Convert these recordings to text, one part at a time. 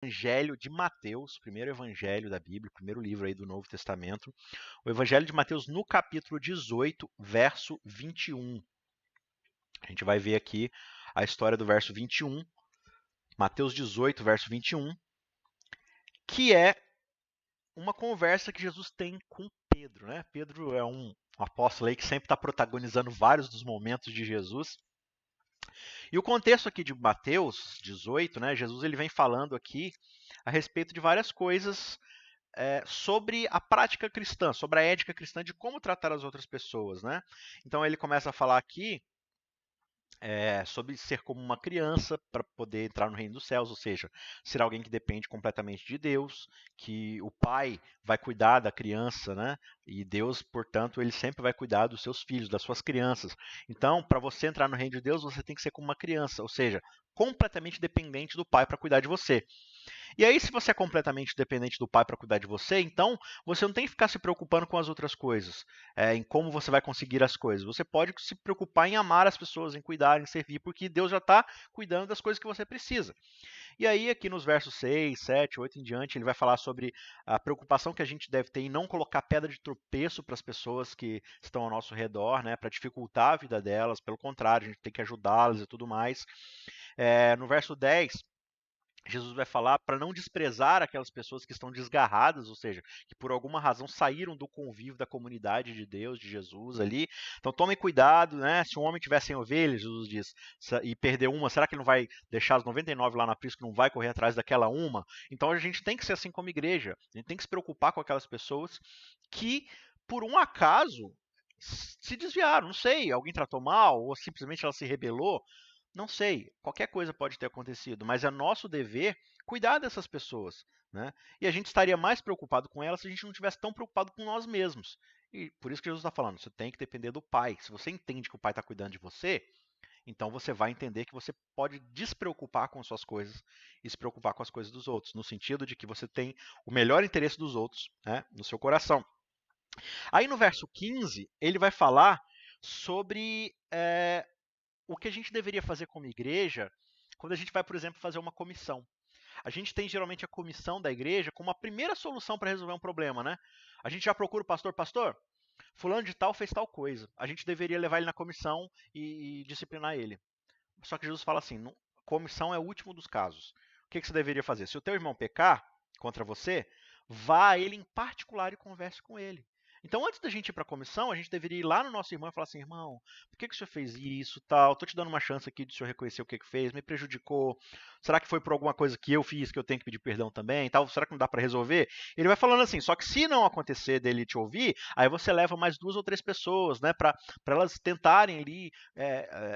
Evangelho de Mateus, primeiro evangelho da Bíblia, primeiro livro aí do Novo Testamento. O Evangelho de Mateus no capítulo 18, verso 21. A gente vai ver aqui a história do verso 21, Mateus 18, verso 21, que é uma conversa que Jesus tem com Pedro, né? Pedro é um apóstolo aí que sempre está protagonizando vários dos momentos de Jesus. E o contexto aqui de Mateus 18, né? Jesus ele vem falando aqui a respeito de várias coisas sobre a prática cristã, sobre a ética cristã de como tratar as outras pessoas, né? Então ele começa a falar aqui sobre ser como uma criança para poder entrar no reino dos céus, ou seja, ser alguém que depende completamente de Deus, que o pai vai cuidar da criança, né? E Deus, portanto, ele sempre vai cuidar dos seus filhos, das suas crianças. Então, para você entrar no reino de Deus, você tem que ser como uma criança, ou seja, completamente dependente do pai para cuidar de você. E aí, se você é completamente dependente do pai para cuidar de você, então você não tem que ficar se preocupando com as outras coisas, em como você vai conseguir as coisas. Você pode se preocupar em amar as pessoas, em cuidar, em servir, porque Deus já está cuidando das coisas que você precisa. E aí, aqui nos versos 6, 7, 8 em diante, ele vai falar sobre a preocupação que a gente deve ter em não colocar pedra de tropeço para as pessoas que estão ao nosso redor, né, para dificultar a vida delas. Pelo contrário, a gente tem que ajudá-las e tudo mais. No verso 10, Jesus vai falar para não desprezar aquelas pessoas que estão desgarradas, ou seja, que por alguma razão saíram do convívio da comunidade de Deus, de Jesus ali. Então tomem cuidado, né? Se um homem tiver 100 ovelhas, Jesus diz, e perder uma, será que ele não vai deixar as 99 lá na aprisco, não vai correr atrás daquela uma? Então a gente tem que ser assim como igreja. A gente tem que se preocupar com aquelas pessoas que, por um acaso, se desviaram, não sei, alguém tratou mal, ou simplesmente ela se rebelou, não sei, qualquer coisa pode ter acontecido, mas é nosso dever cuidar dessas pessoas, né? E a gente estaria mais preocupado com elas se a gente não estivesse tão preocupado com nós mesmos. E por isso que Jesus está falando, você tem que depender do Pai. Se você entende que o Pai está cuidando de você, então você vai entender que você pode despreocupar com suas coisas e se preocupar com as coisas dos outros, no sentido de que você tem o melhor interesse dos outros, né, no seu coração. Aí no verso 15, ele vai falar sobre o que a gente deveria fazer como igreja quando a gente vai, por exemplo, fazer uma comissão. A gente tem geralmente a comissão da igreja como a primeira solução para resolver um problema, né? A gente já procura o pastor, pastor, fulano de tal fez tal coisa. A gente deveria levar ele na comissão e disciplinar ele. Só que Jesus fala assim, comissão é o último dos casos. O que você deveria fazer? Se o teu irmão pecar contra você, vá a ele em particular e converse com ele. Então, antes da gente ir para a comissão, a gente deveria ir lá no nosso irmão e falar assim, irmão, por que o senhor fez isso, tal? Estou te dando uma chance aqui de o senhor reconhecer o que fez, me prejudicou. Será que foi por alguma coisa que eu fiz que eu tenho que pedir perdão também, tal? Será que não dá para resolver? Ele vai falando assim, só que se não acontecer dele te ouvir, aí você leva mais 2 ou 3 pessoas, né, para elas tentarem ali,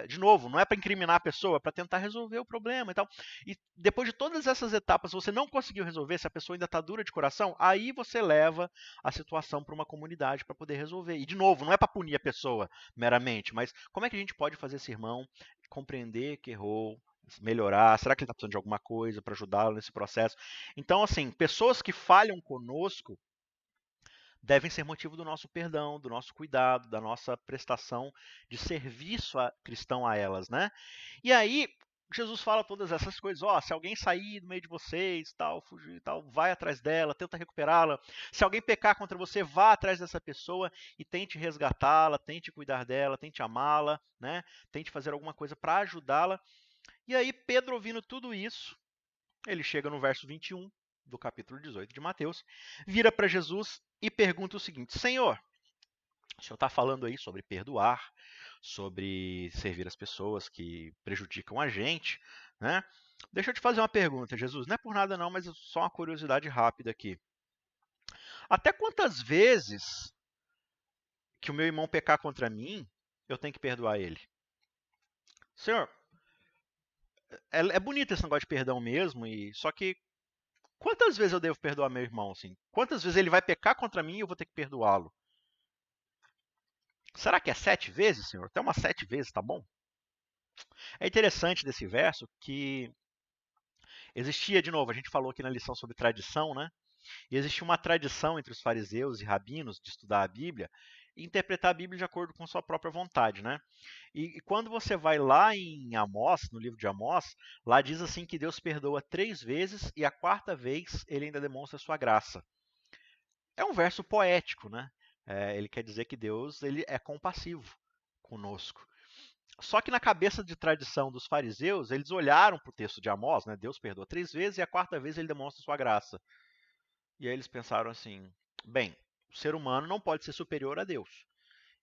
de novo, não é para incriminar a pessoa, é para tentar resolver o problema e tal. E depois de todas essas etapas, você não conseguiu resolver, se a pessoa ainda está dura de coração, aí você leva a situação para uma comunidade para poder resolver. E, de novo, não é para punir a pessoa meramente, mas como é que a gente pode fazer esse irmão compreender que errou, melhorar? Será que ele está precisando de alguma coisa para ajudá-lo nesse processo? Então, assim, pessoas que falham conosco devem ser motivo do nosso perdão, do nosso cuidado, da nossa prestação de serviço cristão a elas, né? E aí, Jesus fala todas essas coisas, se alguém sair do meio de vocês, tal, fugir, tal, vai atrás dela, tenta recuperá-la. Se alguém pecar contra você, vá atrás dessa pessoa e tente resgatá-la, tente cuidar dela, tente amá-la, né? Tente fazer alguma coisa para ajudá-la. E aí, Pedro, ouvindo tudo isso, ele chega no verso 21 do capítulo 18 de Mateus, vira para Jesus e pergunta o seguinte: Senhor, o senhor está falando aí sobre perdoar, sobre servir as pessoas que prejudicam a gente, né? Deixa eu te fazer uma pergunta, Jesus. Não é por nada não, mas só uma curiosidade rápida aqui. Até quantas vezes que o meu irmão pecar contra mim, eu tenho que perdoar ele? Senhor, é bonito esse negócio de perdão mesmo, só que quantas vezes eu devo perdoar meu irmão? Assim? Quantas vezes ele vai pecar contra mim e eu vou ter que perdoá-lo? Será que é 7 vezes, Senhor? Até umas 7 vezes, tá bom? É interessante desse verso que existia, de novo, a gente falou aqui na lição sobre tradição, né? E existia uma tradição entre os fariseus e rabinos de estudar a Bíblia, e interpretar a Bíblia de acordo com sua própria vontade, né? E quando você vai lá em Amós, no livro de Amós, lá diz assim que Deus perdoa 3 vezes e a quarta vez ele ainda demonstra sua graça. É um verso poético, né? Ele quer dizer que Deus ele é compassivo conosco. Só que na cabeça de tradição dos fariseus, eles olharam para o texto de Amós, né? Deus perdoa 3 vezes e a quarta vez ele demonstra sua graça. E aí eles pensaram assim: bem, o ser humano não pode ser superior a Deus.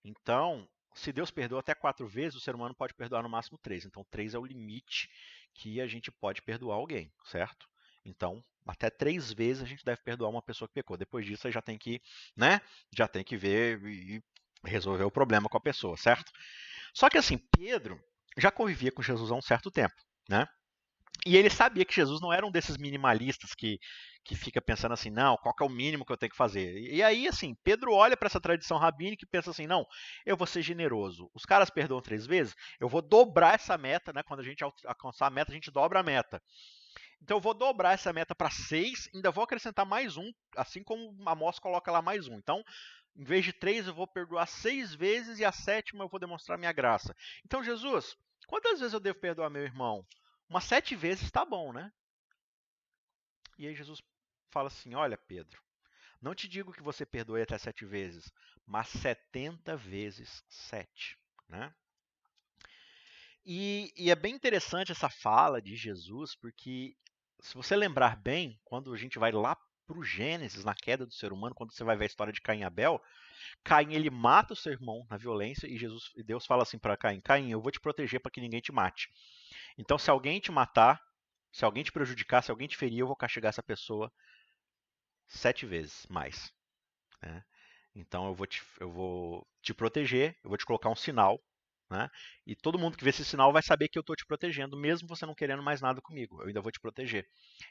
Então, se Deus perdoa até 4 vezes, o ser humano pode perdoar no máximo 3. Então, 3 é o limite que a gente pode perdoar alguém, certo? Então, até 3 vezes a gente deve perdoar uma pessoa que pecou. Depois disso, aí já tem que, né? Já tem que ver e resolver o problema com a pessoa, certo? Só que assim, Pedro já convivia com Jesus há um certo tempo, né? E ele sabia que Jesus não era um desses minimalistas que fica pensando assim, não, qual que é o mínimo que eu tenho que fazer? E aí, assim, Pedro olha para essa tradição rabínica e pensa assim, não, eu vou ser generoso. Os caras perdoam 3 vezes, eu vou dobrar essa meta, né? Quando a gente alcançar a meta, a gente dobra a meta. Então eu vou dobrar essa meta para 6, ainda vou acrescentar mais um, assim como Amós coloca lá mais um. Então, em vez de 3, eu vou perdoar 6 vezes e a 7ª eu vou demonstrar minha graça. Então, Jesus, quantas vezes eu devo perdoar meu irmão? Umas 7 vezes está bom, né? E aí Jesus fala assim: olha, Pedro, não te digo que você perdoe até 7 vezes, mas 70 vezes 7. Né? E é bem interessante essa fala de Jesus, porque se você lembrar bem, quando a gente vai lá para o Gênesis, na queda do ser humano, quando você vai ver a história de Caim e Abel, Caim ele mata o seu irmão na violência e Deus fala assim para Caim: Caim, eu vou te proteger para que ninguém te mate. Então, se alguém te matar, se alguém te prejudicar, se alguém te ferir, eu vou castigar essa pessoa 7 vezes mais. Né? Então, eu vou te proteger, eu vou te colocar um sinal, né? E todo mundo que vê esse sinal vai saber que eu estou te protegendo, mesmo você não querendo mais nada comigo. Eu ainda vou te proteger.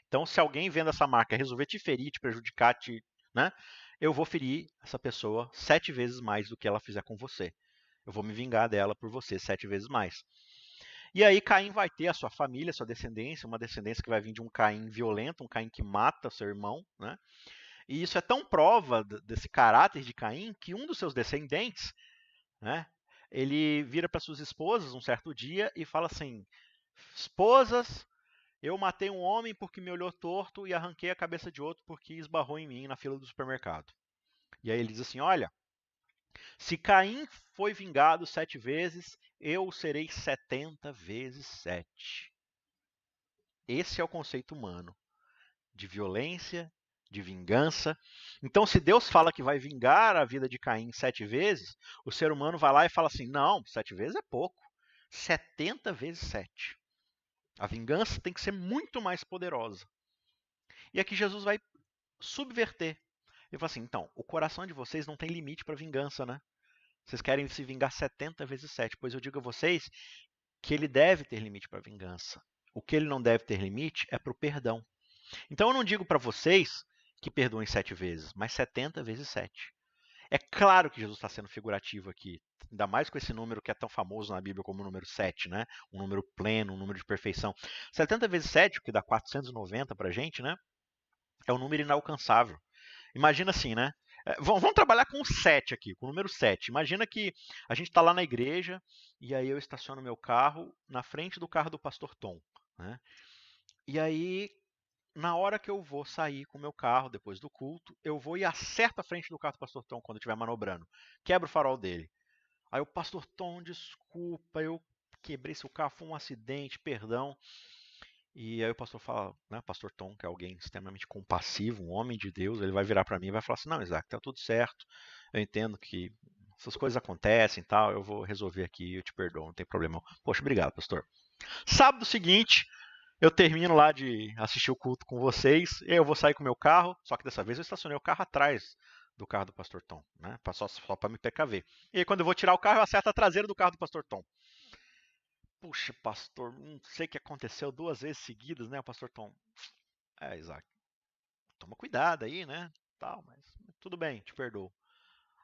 Então, se alguém vendo essa marca resolver te ferir, te prejudicar, né? Eu vou ferir essa pessoa 7 vezes mais do que ela fizer com você. Eu vou me vingar dela por você 7 vezes mais. E aí Caim vai ter a sua família, a sua descendência, uma descendência que vai vir de um Caim violento, um Caim que mata seu irmão, né? E isso é tão prova desse caráter de Caim que um dos seus descendentes, né, ele vira para suas esposas um certo dia e fala assim: esposas, eu matei um homem porque me olhou torto e arranquei a cabeça de outro porque esbarrou em mim na fila do supermercado. E aí ele diz assim: olha, se Caim foi vingado 7 vezes, eu serei 70 vezes 7. Esse é o conceito humano de violência, de vingança. Então, se Deus fala que vai vingar a vida de Caim 7 vezes, o ser humano vai lá e fala assim: não, 7 vezes é pouco. 70 vezes 7. A vingança tem que ser muito mais poderosa. E aqui Jesus vai subverter. Ele fala assim: então, o coração de vocês não tem limite para vingança, né? Vocês querem se vingar 70 vezes 7. Pois eu digo a vocês que ele deve ter limite para vingança. O que ele não deve ter limite é para o perdão. Então eu não digo para vocês que perdoem 7 vezes, mas 70 vezes 7. É claro que Jesus está sendo figurativo aqui, ainda mais com esse número que é tão famoso na Bíblia como o número 7, né? Um número pleno, um número de perfeição. 70 vezes 7, o que dá 490 para a gente, né? É um número inalcançável. Imagina assim, né? Vamos trabalhar com o 7 aqui, com o número 7. Imagina que a gente está lá na igreja e aí eu estaciono meu carro na frente do carro do pastor Tom. Né? E aí, na hora que eu vou sair com o meu carro depois do culto, eu vou e acerto a frente do carro do pastor Tom quando estiver manobrando. Quebro o farol dele. Aí o pastor Tom, desculpa, eu quebrei seu carro, foi um acidente, perdão. E aí o pastor fala, né, pastor Tom, que é alguém extremamente compassivo, um homem de Deus, ele vai virar para mim e vai falar assim: não, Isaac, tá tudo certo. Eu entendo que essas coisas acontecem e tal, eu vou resolver aqui, eu te perdoo, não tem problema. Poxa, obrigado, pastor. Sábado seguinte, eu termino lá de assistir o culto com vocês, eu vou sair com o meu carro, só que dessa vez eu estacionei o carro atrás do carro do pastor Tom, né? Só para me precaver. E aí quando eu vou tirar o carro, eu acerto a traseira do carro do pastor Tom. Puxa, pastor, não sei o que aconteceu 2 vezes seguidas, né, pastor Tom? Isaac, toma cuidado aí, né? Tal, mas tudo bem, te perdoo.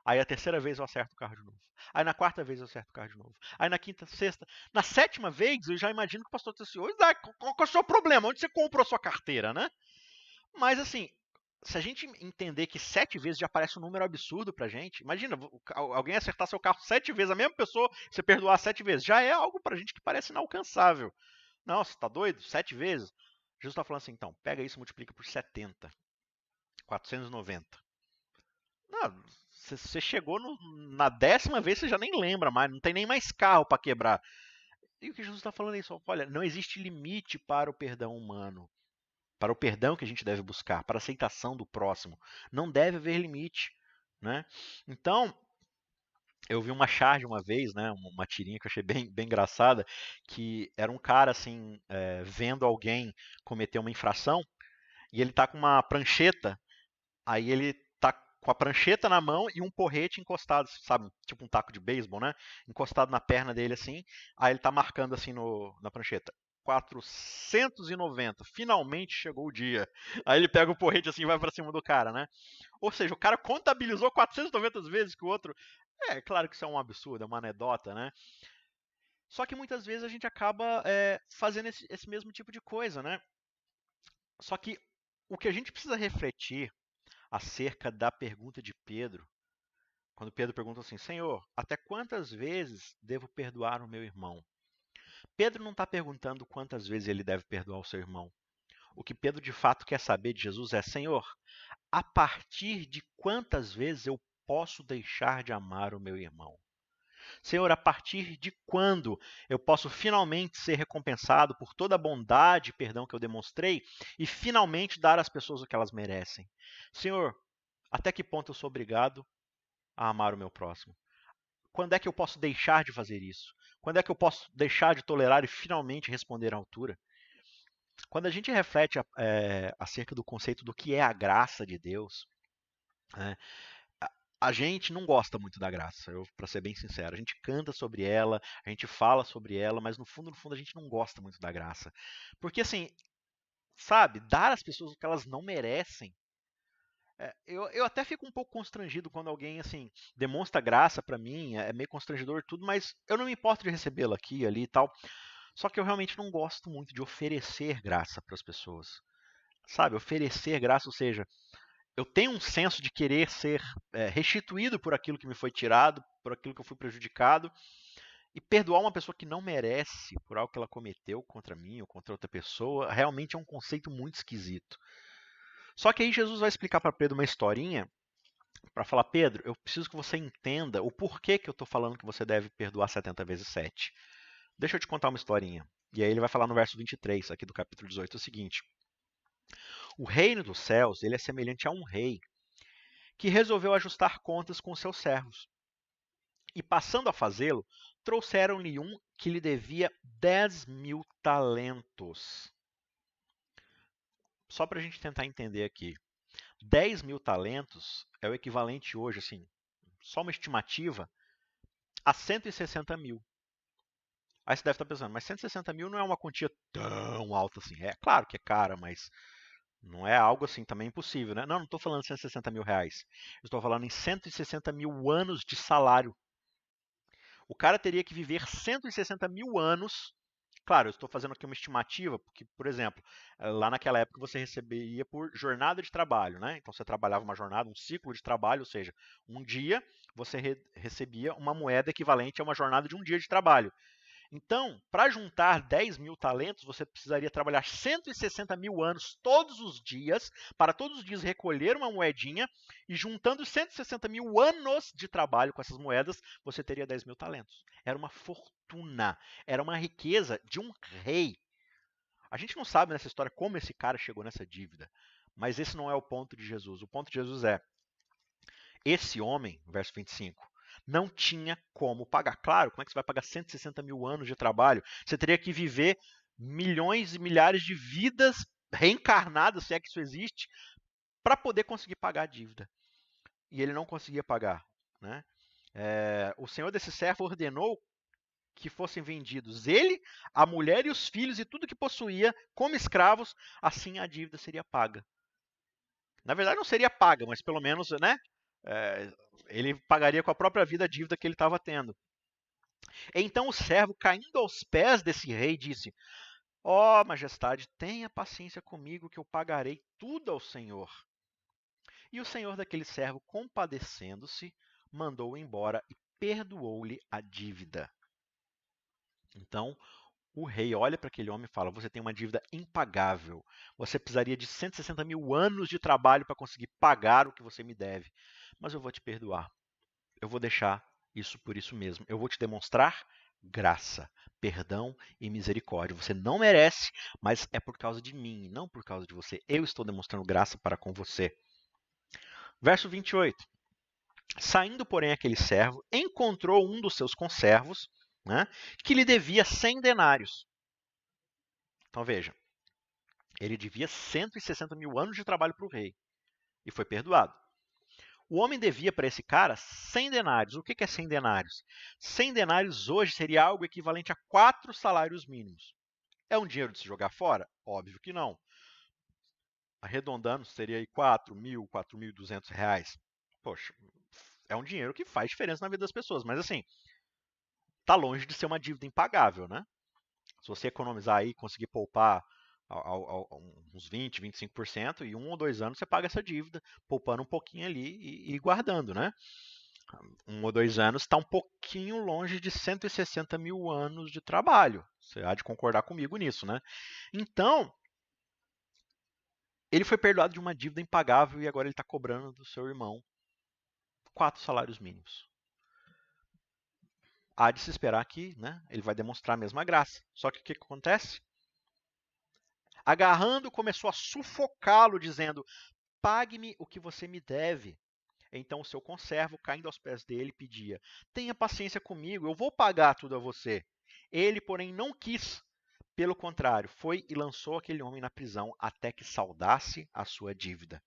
Aí a terceira vez eu acerto o carro de novo. Aí na quarta vez eu acerto o carro de novo. Aí na quinta, sexta. Na 7ª vez, eu já imagino que o pastor disse assim: ô Isaac, qual é o seu problema? Onde você comprou a sua carteira, né? Mas assim, se a gente entender que 7 vezes já parece um número absurdo pra gente, imagina alguém acertar seu carro 7 vezes, a mesma pessoa, você perdoar 7 vezes, já é algo pra gente que parece inalcançável. Não, você tá doido? 7 vezes? Jesus está falando assim, então, pega isso e multiplica por 70, 490. Não, você chegou na 10ª vez, você já nem lembra mais, não tem nem mais carro para quebrar. E o que Jesus está falando é isso, olha, não existe limite para o perdão humano, para o perdão que a gente deve buscar, para a aceitação do próximo. Não deve haver limite, né? Então, eu vi uma charge uma vez, né, uma tirinha que eu achei bem engraçada, que era um cara assim, vendo alguém cometer uma infração, e ele tá com uma prancheta, aí ele tá com a prancheta na mão e um porrete encostado, sabe, tipo um taco de beisebol, né, encostado na perna dele assim, aí ele tá marcando assim na prancheta. 490, finalmente chegou o dia. Aí ele pega o porrete assim e vai pra cima do cara, né? Ou seja, o cara contabilizou 490 vezes que o outro. É claro que isso é um absurdo, é uma anedota, né? Só que muitas vezes a gente acaba fazendo esse mesmo tipo de coisa, né? Só que o que a gente precisa refletir acerca da pergunta de Pedro, quando Pedro pergunta assim: Senhor, até quantas vezes devo perdoar o meu irmão? Pedro não está perguntando quantas vezes ele deve perdoar o seu irmão. O que Pedro de fato quer saber de Jesus é: Senhor, a partir de quantas vezes eu posso deixar de amar o meu irmão? Senhor, a partir de quando eu posso finalmente ser recompensado por toda a bondade e perdão que eu demonstrei e finalmente dar às pessoas o que elas merecem? Senhor, até que ponto eu sou obrigado a amar o meu próximo? Quando é que eu posso deixar de fazer isso? Quando é que eu posso deixar de tolerar e finalmente responder à altura? Quando a gente reflete acerca do conceito do que é a graça de Deus, né, a gente não gosta muito da graça, para ser bem sincero. A gente canta sobre ela, a gente fala sobre ela, mas no fundo, a gente não gosta muito da graça. Porque assim, sabe, dar às pessoas o que elas não merecem. Eu até fico um pouco constrangido quando alguém assim demonstra graça para mim, é meio constrangedor tudo, mas eu não me importo de recebê-la aqui, ali e tal. Só que eu realmente não gosto muito de oferecer graça para as pessoas. Sabe, oferecer graça, ou seja, eu tenho um senso de querer ser restituído por aquilo que me foi tirado, por aquilo que eu fui prejudicado, e perdoar uma pessoa que não merece por algo que ela cometeu contra mim ou contra outra pessoa, realmente é um conceito muito esquisito. Só que aí Jesus vai explicar para Pedro uma historinha para falar: Pedro, eu preciso que você entenda o porquê que eu estou falando que você deve perdoar 70 vezes 7. Deixa eu te contar uma historinha. E aí ele vai falar no verso 23, aqui do capítulo 18, o seguinte: o reino dos céus, ele é semelhante a um rei que resolveu ajustar contas com seus servos. E passando a fazê-lo, trouxeram-lhe um que lhe devia 10.000 talentos. Só para a gente tentar entender aqui. 10.000 talentos é o equivalente hoje, assim, só uma estimativa, a 160 mil. Aí você deve estar pensando, mas 160 mil não é uma quantia tão alta assim. É claro que é cara, mas não é algo assim também impossível, né? Não estou falando de 160 mil reais. Eu estou falando em 160 mil anos de salário. O cara teria que viver 160 mil anos. Claro, eu estou fazendo aqui uma estimativa, porque, por exemplo, lá naquela época você receberia por jornada de trabalho, né? Então você trabalhava uma jornada, um ciclo de trabalho, ou seja, um dia você recebia uma moeda equivalente a uma jornada de um dia de trabalho. Então, para juntar 10.000 talentos, você precisaria trabalhar 160 mil anos todos os dias, para todos os dias recolher uma moedinha, e juntando 160 mil anos de trabalho com essas moedas, você teria 10.000 talentos. Era uma fortuna, era uma riqueza de um rei. A gente não sabe nessa história como esse cara chegou nessa dívida, mas esse não é o ponto de Jesus. O ponto de Jesus é: esse homem, verso 25, não tinha como pagar. Claro, como é que você vai pagar 160 mil anos de trabalho? Você teria que viver milhões e milhares de vidas reencarnadas, se é que isso existe, para poder conseguir pagar a dívida. E ele não conseguia pagar. Né? O senhor desse servo ordenou que fossem vendidos ele, a mulher e os filhos e tudo que possuía como escravos, assim a dívida seria paga. Na verdade, não seria paga, mas pelo menos, né? Ele pagaria com a própria vida a dívida que ele estava tendo. Então o servo, caindo aos pés desse rei, disse: Ó majestade, tenha paciência comigo que eu pagarei tudo ao Senhor. E o senhor daquele servo, compadecendo-se, mandou-o embora e perdoou-lhe a dívida. Então, o rei olha para aquele homem e fala: você tem uma dívida impagável. Você precisaria de 160 mil anos de trabalho para conseguir pagar o que você me deve. Mas eu vou te perdoar. Eu vou deixar isso por isso mesmo. Eu vou te demonstrar graça, perdão e misericórdia. Você não merece, mas é por causa de mim, não por causa de você. Eu estou demonstrando graça para com você. Verso 28. Saindo, porém, aquele servo, encontrou um dos seus conservos, né, que lhe devia 100 denários. Então veja, ele devia 160 mil anos de trabalho para o rei e foi perdoado. O homem devia para esse cara 100 denários. O que é 100 denários? 100 denários hoje seria algo equivalente a 4 salários mínimos. É um dinheiro de se jogar fora? Óbvio que não. Arredondando, seria aí 4.000, 4.200 reais. Poxa, é um dinheiro que faz diferença na vida das pessoas. Mas assim, tá longe de ser uma dívida impagável, né? Se você economizar aí, conseguir poupar uns 20, 25%, e 1 ou 2 anos você paga essa dívida, poupando um pouquinho ali e guardando, né? 1 ou 2 anos está um pouquinho longe de 160 mil anos de trabalho. Você há de concordar comigo nisso, né? Então, ele foi perdoado de uma dívida impagável e agora ele está cobrando do seu irmão 4 salários mínimos. Há de se esperar que, né, ele vai demonstrar a mesma graça. Só que o que acontece? Agarrando, começou a sufocá-lo, dizendo: pague-me o que você me deve. Então o seu conservo, caindo aos pés dele, pedia: tenha paciência comigo, eu vou pagar tudo a você. Ele, porém, não quis. Pelo contrário, foi e lançou aquele homem na prisão até que saldasse a sua dívida.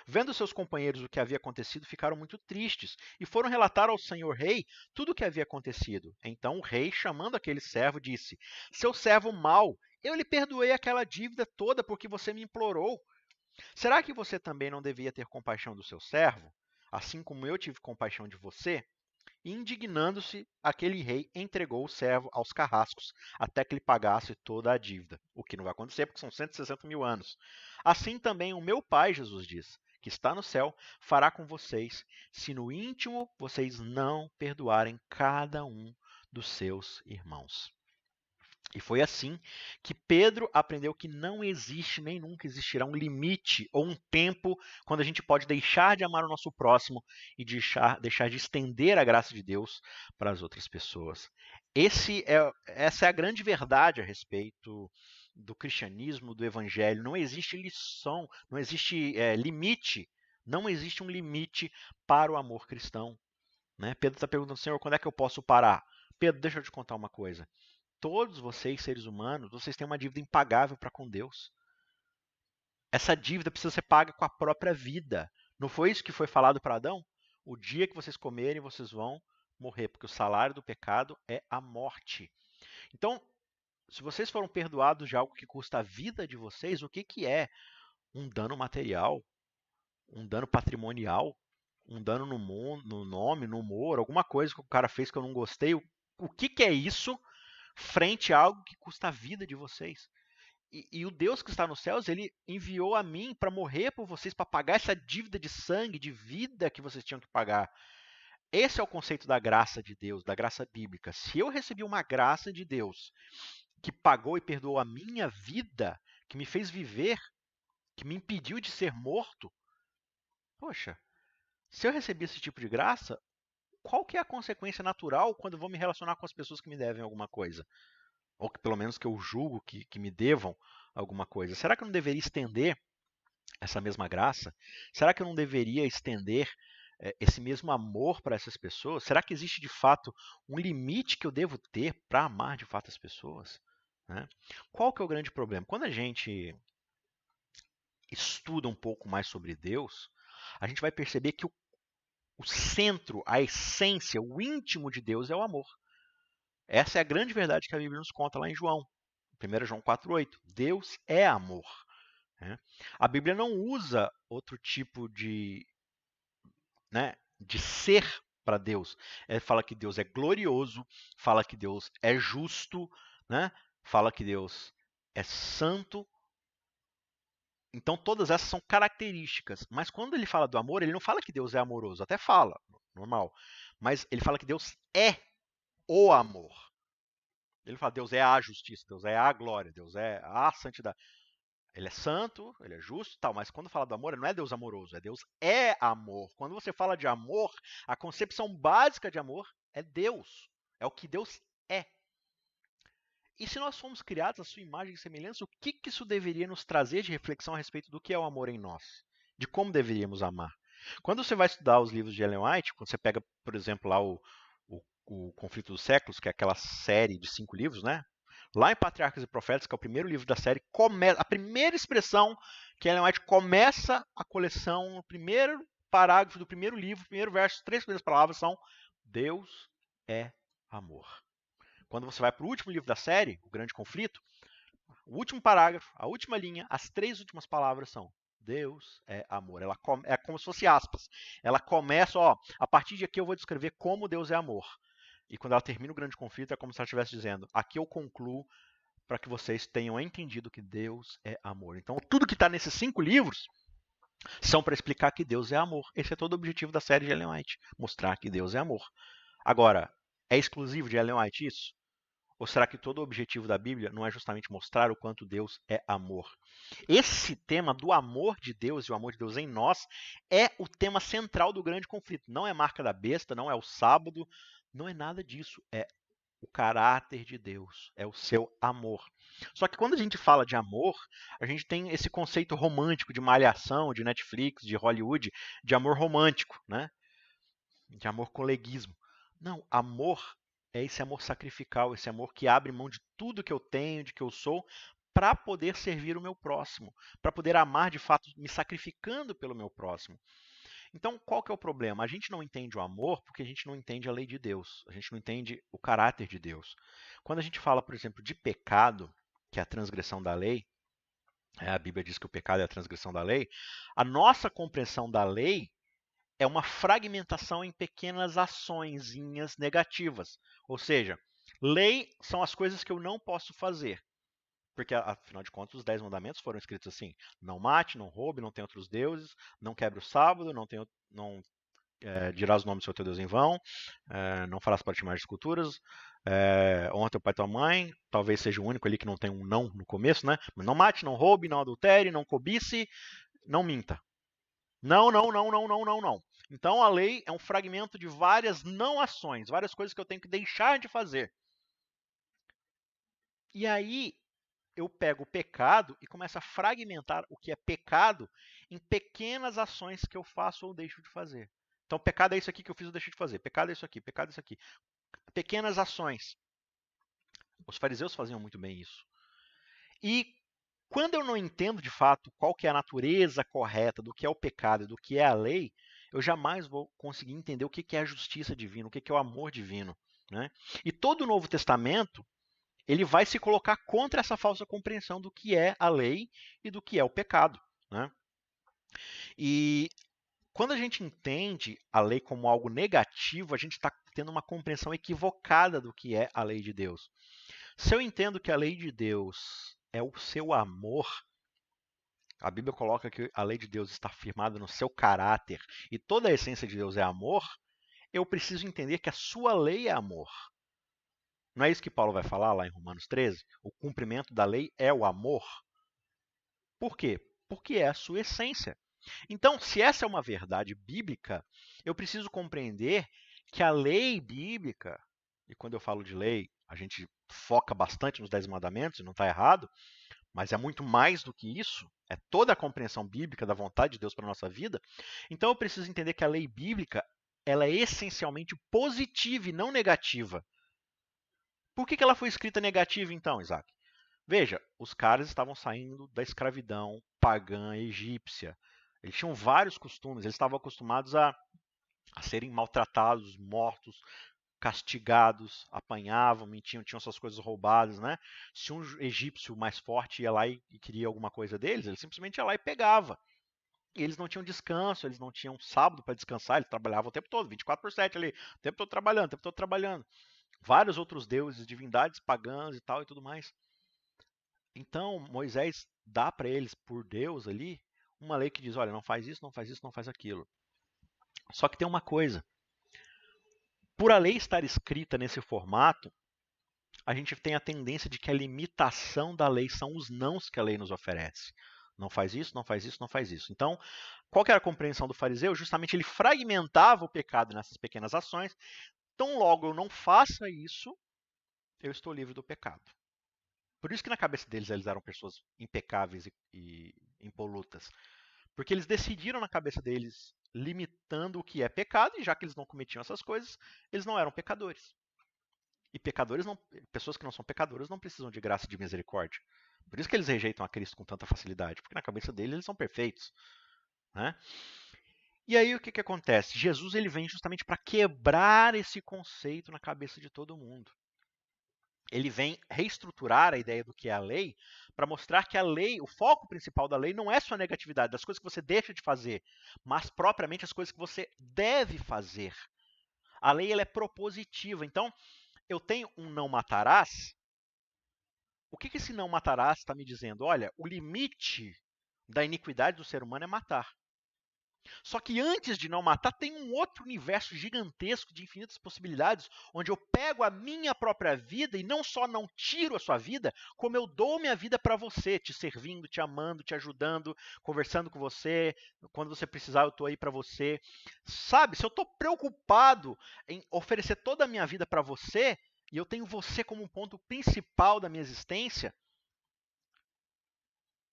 Vendo seus companheiros o que havia acontecido, ficaram muito tristes e foram relatar ao senhor rei tudo o que havia acontecido. Então o rei, chamando aquele servo, disse: seu servo mau, eu lhe perdoei aquela dívida toda porque você me implorou. Será que você também não devia ter compaixão do seu servo, assim como eu tive compaixão de você? E, indignando-se, aquele rei entregou o servo aos carrascos, até que lhe pagasse toda a dívida. O que não vai acontecer, porque são 160 mil anos. Assim também o meu Pai, Jesus diz, que está no céu, fará com vocês, se no íntimo vocês não perdoarem cada um dos seus irmãos. E foi assim que Pedro aprendeu que não existe nem nunca existirá um limite ou um tempo quando a gente pode deixar de amar o nosso próximo e deixar de estender a graça de Deus para as outras pessoas. Essa é a grande verdade a respeito do cristianismo, do evangelho. Não existe lição, não existe limite, não existe um limite para o amor cristão. Né? Pedro está perguntando, Senhor, quando é que eu posso parar? Pedro, deixa eu te contar uma coisa. Todos vocês, seres humanos, vocês têm uma dívida impagável para com Deus. Essa dívida precisa ser paga com a própria vida. Não foi isso que foi falado para Adão? O dia que vocês comerem, vocês vão morrer, porque o salário do pecado é a morte. Então, se vocês foram perdoados de algo que custa a vida de vocês, o que, que é? Um dano material? Um dano patrimonial? Um dano no nome, no humor? Alguma coisa que o cara fez que eu não gostei? O que, que é isso frente a algo que custa a vida de vocês? E o Deus que está nos céus, ele enviou a mim para morrer por vocês, para pagar essa dívida de sangue, de vida que vocês tinham que pagar. Esse é o conceito da graça de Deus, da graça bíblica. Se eu recebi uma graça de Deus que pagou e perdoou a minha vida, que me fez viver, que me impediu de ser morto, poxa, se eu recebi esse tipo de graça, qual que é a consequência natural quando eu vou me relacionar com as pessoas que me devem alguma coisa? Ou que pelo menos que eu julgo que me devam alguma coisa. Será que eu não deveria estender essa mesma graça? Será que eu não deveria estender esse mesmo amor para essas pessoas? Será que existe de fato um limite que eu devo ter para amar de fato as pessoas? Né? Qual que é o grande problema? Quando a gente estuda um pouco mais sobre Deus, a gente vai perceber que o centro, a essência, o íntimo de Deus é o amor. Essa é a grande verdade que a Bíblia nos conta lá em João. 1 João 4,8. Deus é amor. Né? A Bíblia não usa outro tipo de ser para Deus. Ele fala que Deus é glorioso, fala que Deus é justo, né? Fala que Deus é santo. Então todas essas são características. Mas quando ele fala do amor, ele não fala que Deus é amoroso, até fala, normal. Mas ele fala que Deus é o amor. Ele fala Deus é a justiça, Deus é a glória, Deus é a santidade. Ele é santo, ele é justo e tal, mas quando fala do amor, ele não é Deus amoroso, é Deus é amor. Quando você fala de amor, a concepção básica de amor é Deus. É o que Deus é. E se nós fomos criados à sua imagem e semelhança, o que isso deveria nos trazer de reflexão a respeito do que é o amor em nós? De como deveríamos amar? Quando você vai estudar os livros de Ellen White, quando você pega, por exemplo, lá o Conflito dos Séculos, que é aquela série de 5 livros, né? Lá em Patriarcas e Profetas, que é o primeiro livro da série, a primeira expressão que Ellen White começa a coleção, o primeiro parágrafo do primeiro livro, o primeiro verso, as 3 primeiras palavras são Deus é amor. Quando você vai para o último livro da série, O Grande Conflito, o último parágrafo, a última linha, as 3 últimas palavras são Deus é amor. É como se fosse aspas. Ela começa, a partir de aqui eu vou descrever como Deus é amor. E quando ela termina o Grande Conflito, é como se ela estivesse dizendo, aqui eu concluo para que vocês tenham entendido que Deus é amor. Então, tudo que está nesses 5 livros são para explicar que Deus é amor. Esse é todo o objetivo da série de Ellen White, mostrar que Deus é amor. Agora, é exclusivo de Ellen White isso? Ou será que todo o objetivo da Bíblia não é justamente mostrar o quanto Deus é amor? Esse tema do amor de Deus e o amor de Deus em nós é o tema central do Grande Conflito. Não é marca da besta, não é o sábado, não é nada disso. É o caráter de Deus, é o seu amor. Só que quando a gente fala de amor, a gente tem esse conceito romântico de malhação, de Netflix, de Hollywood, de amor romântico, né? De amor coleguismo. Não, amor é esse amor sacrificial, esse amor que abre mão de tudo que eu tenho, de que eu sou, para poder servir o meu próximo, para poder amar de fato, me sacrificando pelo meu próximo. Então, qual que é o problema? A gente não entende o amor porque a gente não entende a lei de Deus. A gente não entende o caráter de Deus. Quando a gente fala, por exemplo, de pecado, que é a transgressão da lei, a Bíblia diz que o pecado é a transgressão da lei, a nossa compreensão da lei é uma fragmentação em pequenas açõezinhas negativas. Ou seja, lei são as coisas que eu não posso fazer. Porque, afinal de contas, os 10 mandamentos foram escritos assim: não mate, não roube, não tenha outros deuses, não quebre o sábado, não dirás o nome do seu teu Deus em vão, não farás parte mais de esculturas, honra teu pai e tua mãe, talvez seja o único ali que não tem um não no começo, né? Mas não mate, não roube, não adultere, não cobice, não minta. Não, não, não, não, não, não, não. Então a lei é um fragmento de várias não ações, várias coisas que eu tenho que deixar de fazer. E aí eu pego o pecado e começo a fragmentar o que é pecado em pequenas ações que eu faço ou deixo de fazer. Então, pecado é isso aqui que eu fiz ou deixo de fazer. Pecado é isso aqui, pecado é isso aqui. Pequenas ações. Os fariseus faziam muito bem isso. E quando eu não entendo de fato qual que é a natureza correta do que é o pecado e do que é a lei, eu jamais vou conseguir entender o que é a justiça divina, o que é o amor divino. Né? E todo o Novo Testamento ele vai se colocar contra essa falsa compreensão do que é a lei e do que é o pecado. Né? E quando a gente entende a lei como algo negativo, a gente está tendo uma compreensão equivocada do que é a lei de Deus. Se eu entendo que a lei de Deus é o seu amor, a Bíblia coloca que a lei de Deus está firmada no seu caráter e toda a essência de Deus é amor, eu preciso entender que a sua lei é amor. Não é isso que Paulo vai falar lá em Romanos 13? O cumprimento da lei é o amor. Por quê? Porque é a sua essência. Então, se essa é uma verdade bíblica, eu preciso compreender que a lei bíblica, e quando eu falo de lei, a gente foca bastante nos 10 mandamentos, e não está errado, mas é muito mais do que isso, é toda a compreensão bíblica da vontade de Deus para a nossa vida. Então eu preciso entender que a lei bíblica ela é essencialmente positiva e não negativa. Por que ela foi escrita negativa então, Isaac? Veja, os caras estavam saindo da escravidão pagã egípcia. Eles tinham vários costumes, eles estavam acostumados a serem maltratados, mortos, castigados, apanhavam, mentiam, tinham suas coisas roubadas, né? Se um egípcio mais forte ia lá e queria alguma coisa deles, ele simplesmente ia lá e pegava. E eles não tinham descanso, eles não tinham sábado para descansar, eles trabalhavam o tempo todo, 24/7 ali, o tempo todo trabalhando, o tempo todo trabalhando. Vários outros deuses, divindades pagãs e tal e tudo mais. Então, Moisés dá para eles, por Deus ali, uma lei que diz, olha, não faz isso, não faz isso, não faz aquilo. Só que tem uma coisa, por a lei estar escrita nesse formato, a gente tem a tendência de que a limitação da lei são os nãos que a lei nos oferece. Não faz isso, não faz isso, não faz isso. Então, qual que era a compreensão do fariseu? Justamente ele fragmentava o pecado nessas pequenas ações. Então, logo eu não faça isso, eu estou livre do pecado. Por isso que na cabeça deles eles eram pessoas impecáveis e impolutas. Porque eles decidiram na cabeça deles, limitando o que é pecado, e já que eles não cometiam essas coisas, eles não eram pecadores. E pecadores não, pessoas que não são pecadoras não precisam de graça e de misericórdia. Por isso que eles rejeitam a Cristo com tanta facilidade, porque na cabeça deles eles são perfeitos. Né? E aí o que, que acontece? Jesus ele vem justamente para quebrar esse conceito na cabeça de todo mundo. Ele vem reestruturar a ideia do que é a lei para mostrar que a lei, o foco principal da lei não é só a negatividade, das coisas que você deixa de fazer, mas propriamente as coisas que você deve fazer. A lei ela é propositiva. Então, eu tenho um não matarás. O que esse não matarás está me dizendo? Olha, o limite da iniquidade do ser humano é matar. Só que antes de não matar, tem um outro universo gigantesco de infinitas possibilidades, onde eu pego a minha própria vida e não só não tiro a sua vida, como eu dou minha vida para você, te servindo, te amando, te ajudando, conversando com você. Quando você precisar, eu estou aí para você. Sabe, se eu estou preocupado em oferecer toda a minha vida para você, e eu tenho você como um ponto principal da minha existência,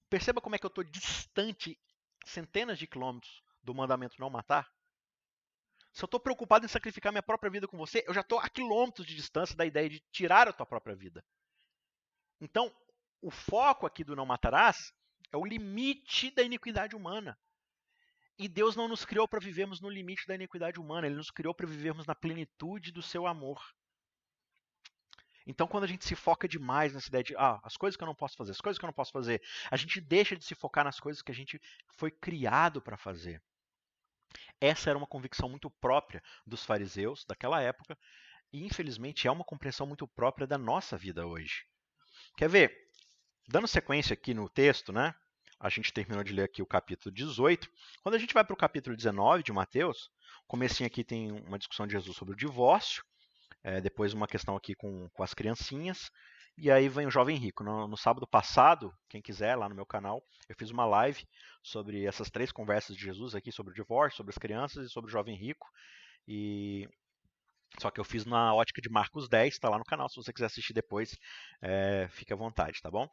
perceba como é que eu estou distante, centenas de quilômetros, do mandamento não matar. Se eu estou preocupado em sacrificar minha própria vida com você, eu já estou a quilômetros de distância da ideia de tirar a tua própria vida. Então, o foco aqui do não matarás é o limite da iniquidade humana. E Deus não nos criou para vivermos no limite da iniquidade humana, Ele nos criou para vivermos na plenitude do seu amor. Então, quando a gente se foca demais nessa ideia de as coisas que eu não posso fazer, as coisas que eu não posso fazer, a gente deixa de se focar nas coisas que a gente foi criado para fazer. Essa era uma convicção muito própria dos fariseus daquela época e, infelizmente, é uma compreensão muito própria da nossa vida hoje. Quer ver? Dando sequência aqui no texto, né? A gente terminou de ler aqui o capítulo 18. Quando a gente vai para o capítulo 19 de Mateus, comecinho aqui tem uma discussão de Jesus sobre o divórcio, depois uma questão aqui com as criancinhas, e aí vem o jovem rico. No sábado passado, quem quiser, lá no meu canal, eu fiz uma live sobre essas 3 conversas de Jesus aqui, sobre o divórcio, sobre as crianças e sobre o jovem rico. E só que eu fiz na ótica de Marcos 10, está lá no canal, se você quiser assistir depois, fique à vontade, tá bom?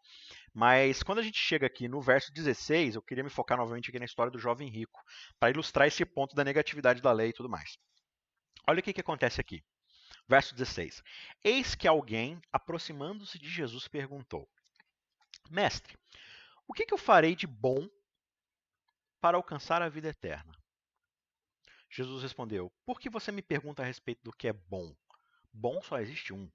Mas quando a gente chega aqui no verso 16, eu queria me focar novamente aqui na história do jovem rico, para ilustrar esse ponto da negatividade da lei e tudo mais. Olha o que acontece aqui. Verso 16. Eis que alguém, aproximando-se de Jesus, perguntou: Mestre, o que eu farei de bom para alcançar a vida eterna? Jesus respondeu: Por que você me pergunta a respeito do que é bom? Bom só existe um.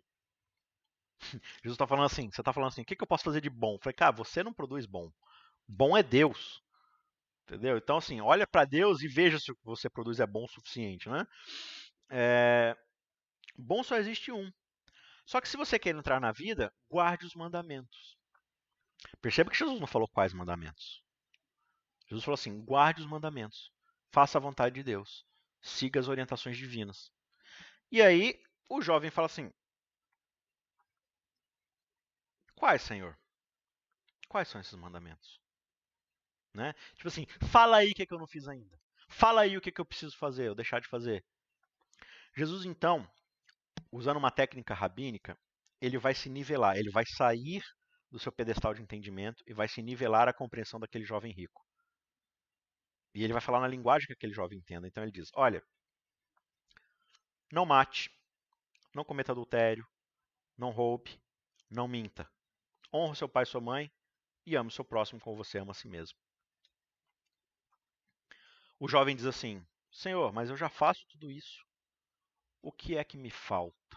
Jesus está falando assim, você está falando assim, o que eu posso fazer de bom? Eu falei, cara, você não produz bom. Bom é Deus. Entendeu? Então, assim, olha para Deus e veja se o que você produz é bom o suficiente, né? Bom só existe um. Só que se você quer entrar na vida, guarde os mandamentos. Perceba que Jesus não falou quais mandamentos. Jesus falou assim: guarde os mandamentos. Faça a vontade de Deus. Siga as orientações divinas. E aí, o jovem fala assim: quais, Senhor? Quais são esses mandamentos? Né? Tipo assim, fala aí o que eu não fiz ainda. Fala aí o que eu preciso fazer, ou deixar de fazer. Jesus, então, usando uma técnica rabínica, ele vai se nivelar, ele vai sair do seu pedestal de entendimento e vai se nivelar à compreensão daquele jovem rico. E ele vai falar na linguagem que aquele jovem entenda. Então ele diz: olha, não mate, não cometa adultério, não roube, não minta. Honra seu pai e sua mãe e ame o seu próximo como você ama a si mesmo. O jovem diz assim: Senhor, mas eu já faço tudo isso. O que é que me falta?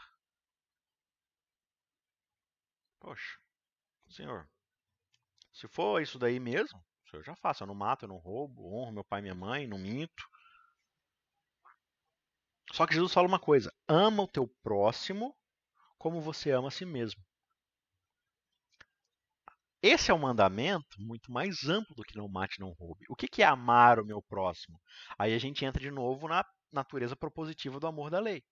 Poxa, Senhor, se for isso daí mesmo, eu já faço. Eu não mato, eu não roubo, honro meu pai e minha mãe, não minto. Só que Jesus fala uma coisa: ama o teu próximo como você ama a si mesmo. Esse é um mandamento muito mais amplo do que não mate, não roube. O que é amar o meu próximo? Aí a gente entra de novo na natureza propositiva do amor da lei.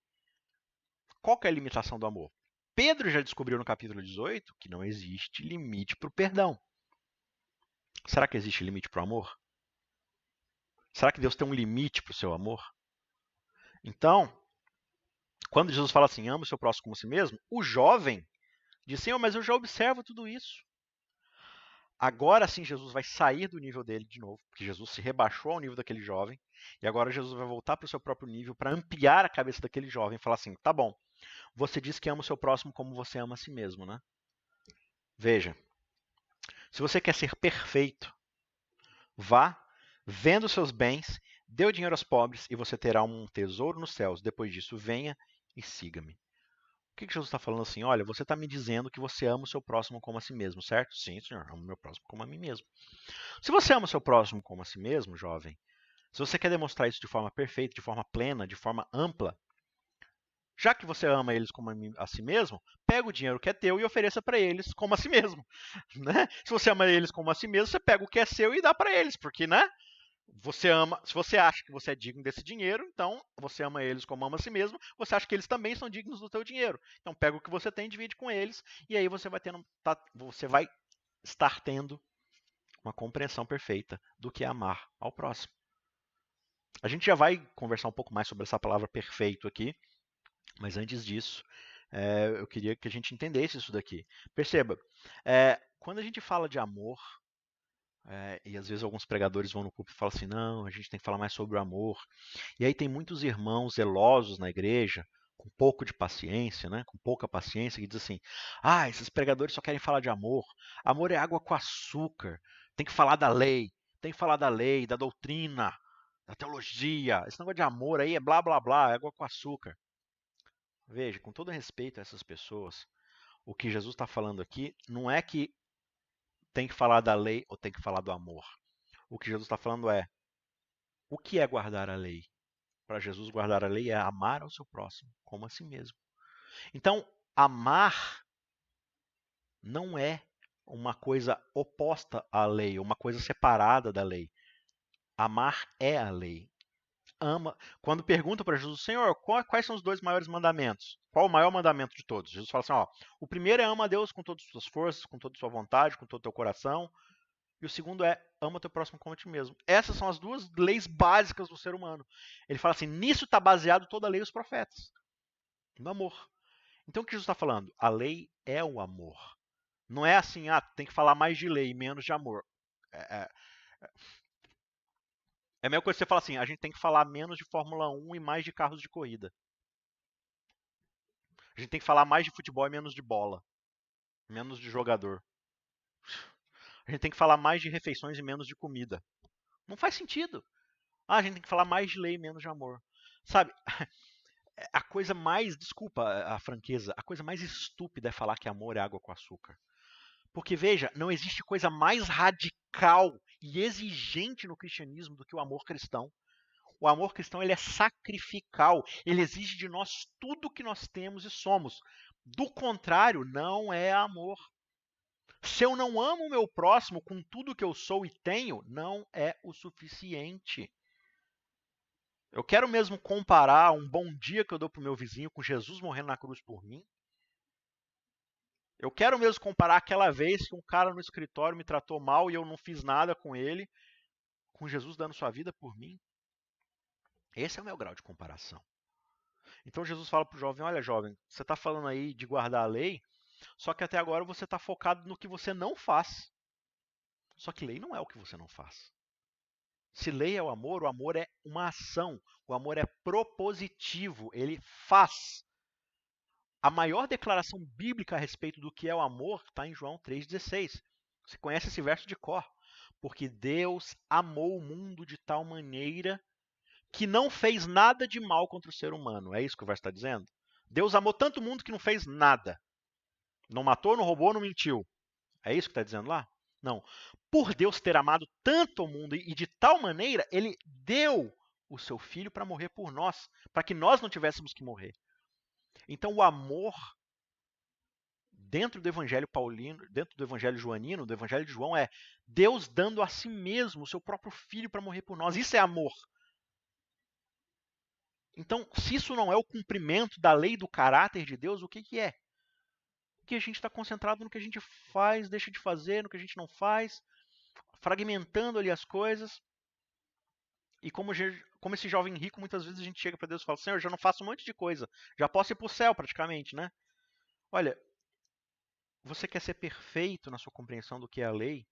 Qual que é a limitação do amor? Pedro já descobriu no capítulo 18 que não existe limite para o perdão. Será que existe limite para o amor? Será que Deus tem um limite para o seu amor? Então, quando Jesus fala assim, ama o seu próximo como a si mesmo, o jovem diz, Senhor, mas eu já observo tudo isso. Agora sim Jesus vai sair do nível dele de novo, porque Jesus se rebaixou ao nível daquele jovem, e agora Jesus vai voltar para o seu próprio nível para ampliar a cabeça daquele jovem e falar assim, tá bom, você diz que ama o seu próximo como você ama a si mesmo, né? Veja, se você quer ser perfeito, vá, venda os seus bens, dê o dinheiro aos pobres e você terá um tesouro nos céus. Depois disso, venha e siga-me. O que Jesus está falando assim? Olha, você está me dizendo que você ama o seu próximo como a si mesmo, certo? Sim, senhor, amo o meu próximo como a mim mesmo. Se você ama o seu próximo como a si mesmo, jovem, se você quer demonstrar isso de forma perfeita, de forma plena, de forma ampla, já que você ama eles como a si mesmo, pega o dinheiro que é teu e ofereça para eles como a si mesmo. Né? Se você ama eles como a si mesmo, você pega o que é seu e dá para eles, porque, né? Você ama, se você acha que você é digno desse dinheiro, então você ama eles como ama a si mesmo, você acha que eles também são dignos do teu dinheiro. Então pega o que você tem, divide com eles, e aí você você vai estar tendo uma compreensão perfeita do que é amar ao próximo. A gente já vai conversar um pouco mais sobre essa palavra perfeito aqui, mas antes disso, eu queria que a gente entendesse isso daqui. Perceba, quando a gente fala de amor, e às vezes alguns pregadores vão no púlpito e falam assim, não, a gente tem que falar mais sobre o amor. E aí tem muitos irmãos zelosos na igreja, com pouco de paciência, né? Com pouca paciência, que diz assim, esses pregadores só querem falar de amor. Amor é água com açúcar. Tem que falar da lei. Tem que falar da lei, da doutrina, da teologia. Esse negócio de amor aí é blá blá blá, é água com açúcar. Veja, com todo respeito a essas pessoas, o que Jesus está falando aqui não é que tem que falar da lei ou tem que falar do amor. O que Jesus está falando é o que é guardar a lei? Para Jesus, guardar a lei é amar ao seu próximo como a si mesmo. Então, amar não é uma coisa oposta à lei, uma coisa separada da lei. Amar é a lei. Ama. Quando perguntam para Jesus, Senhor, quais são os dois maiores mandamentos? Qual o maior mandamento de todos? Jesus fala assim, o primeiro é ama a Deus com todas as suas forças, com toda a sua vontade, com todo o teu coração. E o segundo é ama o teu próximo como a ti mesmo. Essas são as duas leis básicas do ser humano. Ele fala assim, nisso está baseado toda a lei e os profetas. No amor. Então o que Jesus está falando? A lei é o amor. Não é assim, tem que falar mais de lei e menos de amor. É a mesma coisa que você fala assim, a gente tem que falar menos de Fórmula 1 e mais de carros de corrida. A gente tem que falar mais de futebol e menos de bola. Menos de jogador. A gente tem que falar mais de refeições e menos de comida. Não faz sentido. A gente tem que falar mais de lei e menos de amor. Sabe, a coisa mais, desculpa a franqueza, a coisa mais estúpida é falar que amor é água com açúcar. Porque veja, não existe coisa mais radical e exigente no cristianismo do que o amor cristão. O amor cristão ele é sacrificial, ele exige de nós tudo que nós temos e somos. Do contrário, não é amor. Se eu não amo o meu próximo com tudo que eu sou e tenho, não é o suficiente. Eu quero mesmo comparar um bom dia que eu dou para o meu vizinho com Jesus morrendo na cruz por mim? Eu quero mesmo comparar aquela vez que um cara no escritório me tratou mal e eu não fiz nada com ele, com Jesus dando sua vida por mim? Esse é o meu grau de comparação. Então Jesus fala para o jovem, olha jovem, você está falando aí de guardar a lei, só que até agora você está focado no que você não faz. Só que lei não é o que você não faz. Se lei é o amor é uma ação. O amor é propositivo, ele faz. A maior declaração bíblica a respeito do que é o amor está em João 3,16. Você conhece esse verso de cor. Porque Deus amou o mundo de tal maneira que não fez nada de mal contra o ser humano. É isso que o verso está dizendo? Deus amou tanto o mundo que não fez nada. Não matou, não roubou, não mentiu. É isso que está dizendo lá? Não. Por Deus ter amado tanto o mundo e de tal maneira, ele deu o seu filho para morrer por nós, para que nós não tivéssemos que morrer. Então o amor dentro do evangelho paulino, dentro do evangelho joanino, do evangelho de João, é Deus dando a si mesmo o seu próprio filho para morrer por nós. Isso é amor. Então, se isso não é o cumprimento da lei do caráter de Deus, o que que é? Que a gente está concentrado no que a gente faz, deixa de fazer, no que a gente não faz, fragmentando ali as coisas. E como esse jovem rico, muitas vezes a gente chega para Deus e fala, Senhor, eu já não faço um monte de coisa, já posso ir para o céu praticamente, né? Olha, você quer ser perfeito na sua compreensão do que é a lei?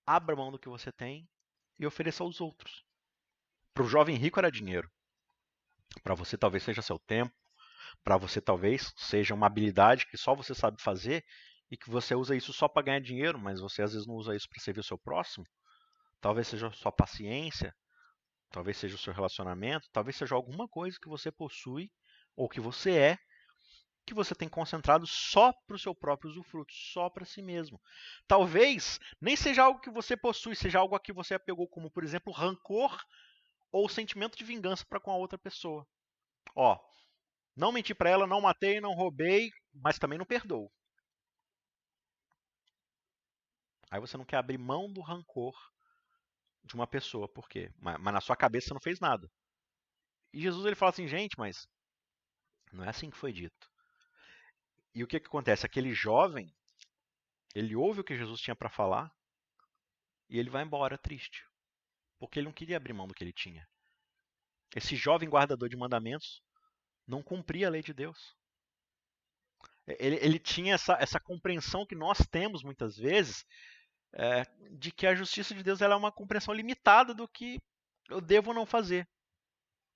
Abra mão do que você tem e ofereça aos outros. Para o jovem rico era dinheiro. Para você talvez seja seu tempo. Para você talvez seja uma habilidade que só você sabe fazer e que você usa isso só para ganhar dinheiro, mas você às vezes não usa isso para servir o seu próximo. Talvez seja a sua paciência, talvez seja o seu relacionamento, talvez seja alguma coisa que você possui ou que você é, que você tem concentrado só para o seu próprio usufruto, só para si mesmo. Talvez nem seja algo que você possui, seja algo a que você apegou, como por exemplo rancor ou sentimento de vingança para com a outra pessoa. Ó, não menti para ela, não matei, não roubei, mas também não perdoo. Aí você não quer abrir mão do rancor de uma pessoa, por quê? Mas na sua cabeça você não fez nada. E Jesus ele fala assim, gente, mas não é assim que foi dito. E o que acontece? Aquele jovem, ele ouve o que Jesus tinha para falar e ele vai embora triste, porque ele não queria abrir mão do que ele tinha. Esse jovem guardador de mandamentos não cumpria a lei de Deus. Ele tinha essa compreensão que nós temos muitas vezes, de que a justiça de Deus ela é uma compreensão limitada do que eu devo ou não fazer.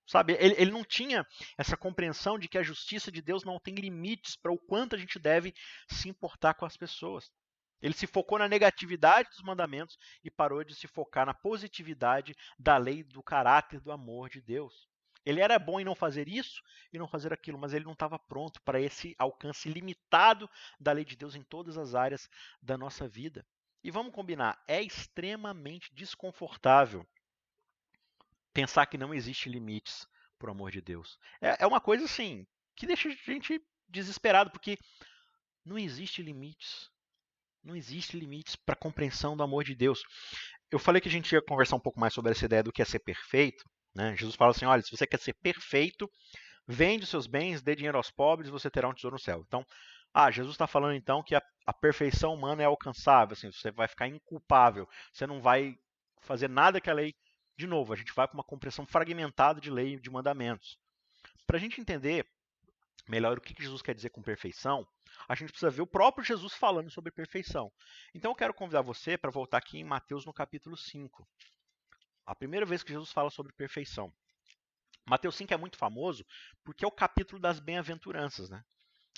Sabe? Ele não tinha essa compreensão de que a justiça de Deus não tem limites para o quanto a gente deve se importar com as pessoas. Ele se focou na negatividade dos mandamentos e parou de se focar na positividade da lei do caráter do amor de Deus. Ele era bom em não fazer isso e não fazer aquilo, mas ele não estava pronto para esse alcance limitado da lei de Deus em todas as áreas da nossa vida. E vamos combinar, é extremamente desconfortável pensar que não existe limites por amor de Deus. É uma coisa assim que deixa a gente desesperado, porque não existe limites. Não existe limites para a compreensão do amor de Deus. Eu falei que a gente ia conversar um pouco mais sobre essa ideia do que é ser perfeito. Né? Jesus fala assim, olha, se você quer ser perfeito, vende os seus bens, dê dinheiro aos pobres, você terá um tesouro no céu. Então, Jesus está falando então que a perfeição humana é alcançável, assim, você vai ficar inculpável, você não vai fazer nada que a lei. De novo, a gente vai para uma compreensão fragmentada de lei e de mandamentos. Para a gente entender melhor o que Jesus quer dizer com perfeição, a gente precisa ver o próprio Jesus falando sobre perfeição. Então eu quero convidar você para voltar aqui em Mateus no capítulo 5. A primeira vez que Jesus fala sobre perfeição. Mateus 5 é muito famoso porque é o capítulo das bem-aventuranças, né?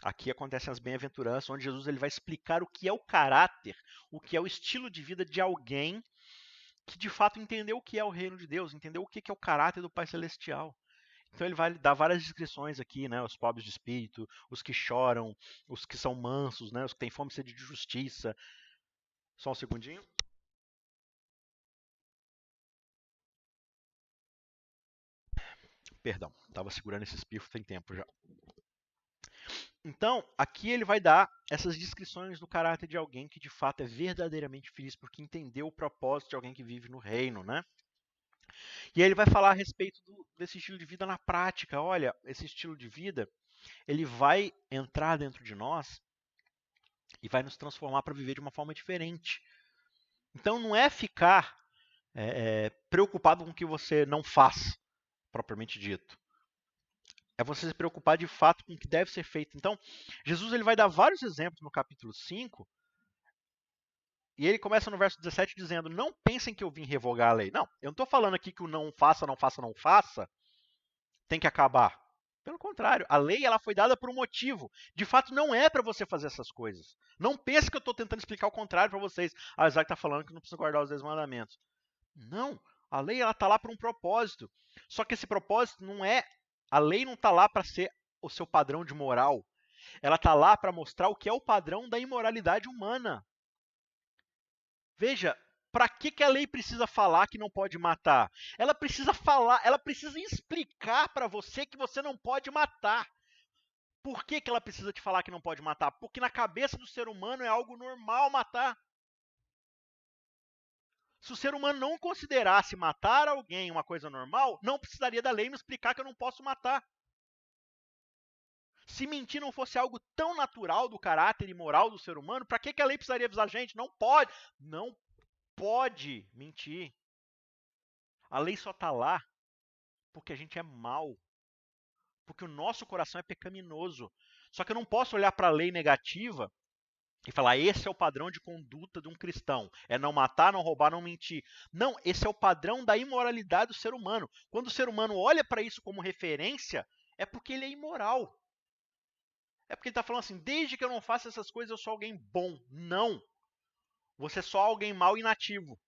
Aqui acontecem as bem-aventuranças, onde Jesus ele vai explicar o que é o caráter, o que é o estilo de vida de alguém que de fato entendeu o que é o reino de Deus, entendeu o que é o caráter do Pai Celestial. Então ele vai dar várias descrições aqui, né? Os pobres de espírito, os que choram, os que são mansos, né? Os que têm fome e sede de justiça. Só um segundinho. Perdão, estava segurando esse espirro tem tempo já. Então, aqui ele vai dar essas descrições do caráter de alguém que de fato é verdadeiramente feliz, porque entendeu o propósito de alguém que vive no reino, né? E aí ele vai falar a respeito desse estilo de vida na prática. Olha, esse estilo de vida, ele vai entrar dentro de nós e vai nos transformar para viver de uma forma diferente. Então não é ficar preocupado com o que você não faz, propriamente dito. É você se preocupar de fato com o que deve ser feito. Então, Jesus ele vai dar vários exemplos no capítulo 5, e ele começa no verso 17 dizendo, não pensem que eu vim revogar a lei. Não, eu não estou falando aqui que o não faça, não faça, não faça tem que acabar. Pelo contrário, a lei ela foi dada por um motivo. De fato, não é para você fazer essas coisas. Não pense que eu estou tentando explicar o contrário para vocês. A Isaac está falando que não precisa guardar os 10 mandamentos. Não, a lei ela está lá para um propósito. Só que esse propósito não é... A lei não está lá para ser o seu padrão de moral. Ela está lá para mostrar o que é o padrão da imoralidade humana. Veja, para que a lei precisa falar que não pode matar? Ela precisa falar, ela precisa explicar para você que você não pode matar. Por que ela precisa te falar que não pode matar? Porque na cabeça do ser humano é algo normal matar. Se o ser humano não considerasse matar alguém uma coisa normal, não precisaria da lei me explicar que eu não posso matar. Se mentir não fosse algo tão natural do caráter e moral do ser humano, para que a lei precisaria avisar a gente? Não pode. Não pode mentir. A lei só está lá porque a gente é mau. Porque o nosso coração é pecaminoso. Só que eu não posso olhar para a lei negativa e falar, esse é o padrão de conduta de um cristão. É não matar, não roubar, não mentir. Não, esse é o padrão da imoralidade do ser humano. Quando o ser humano olha para isso como referência, é porque ele é imoral. É porque ele está falando assim, desde que eu não faça essas coisas, eu sou alguém bom. Não. Você é só alguém mau e inativo.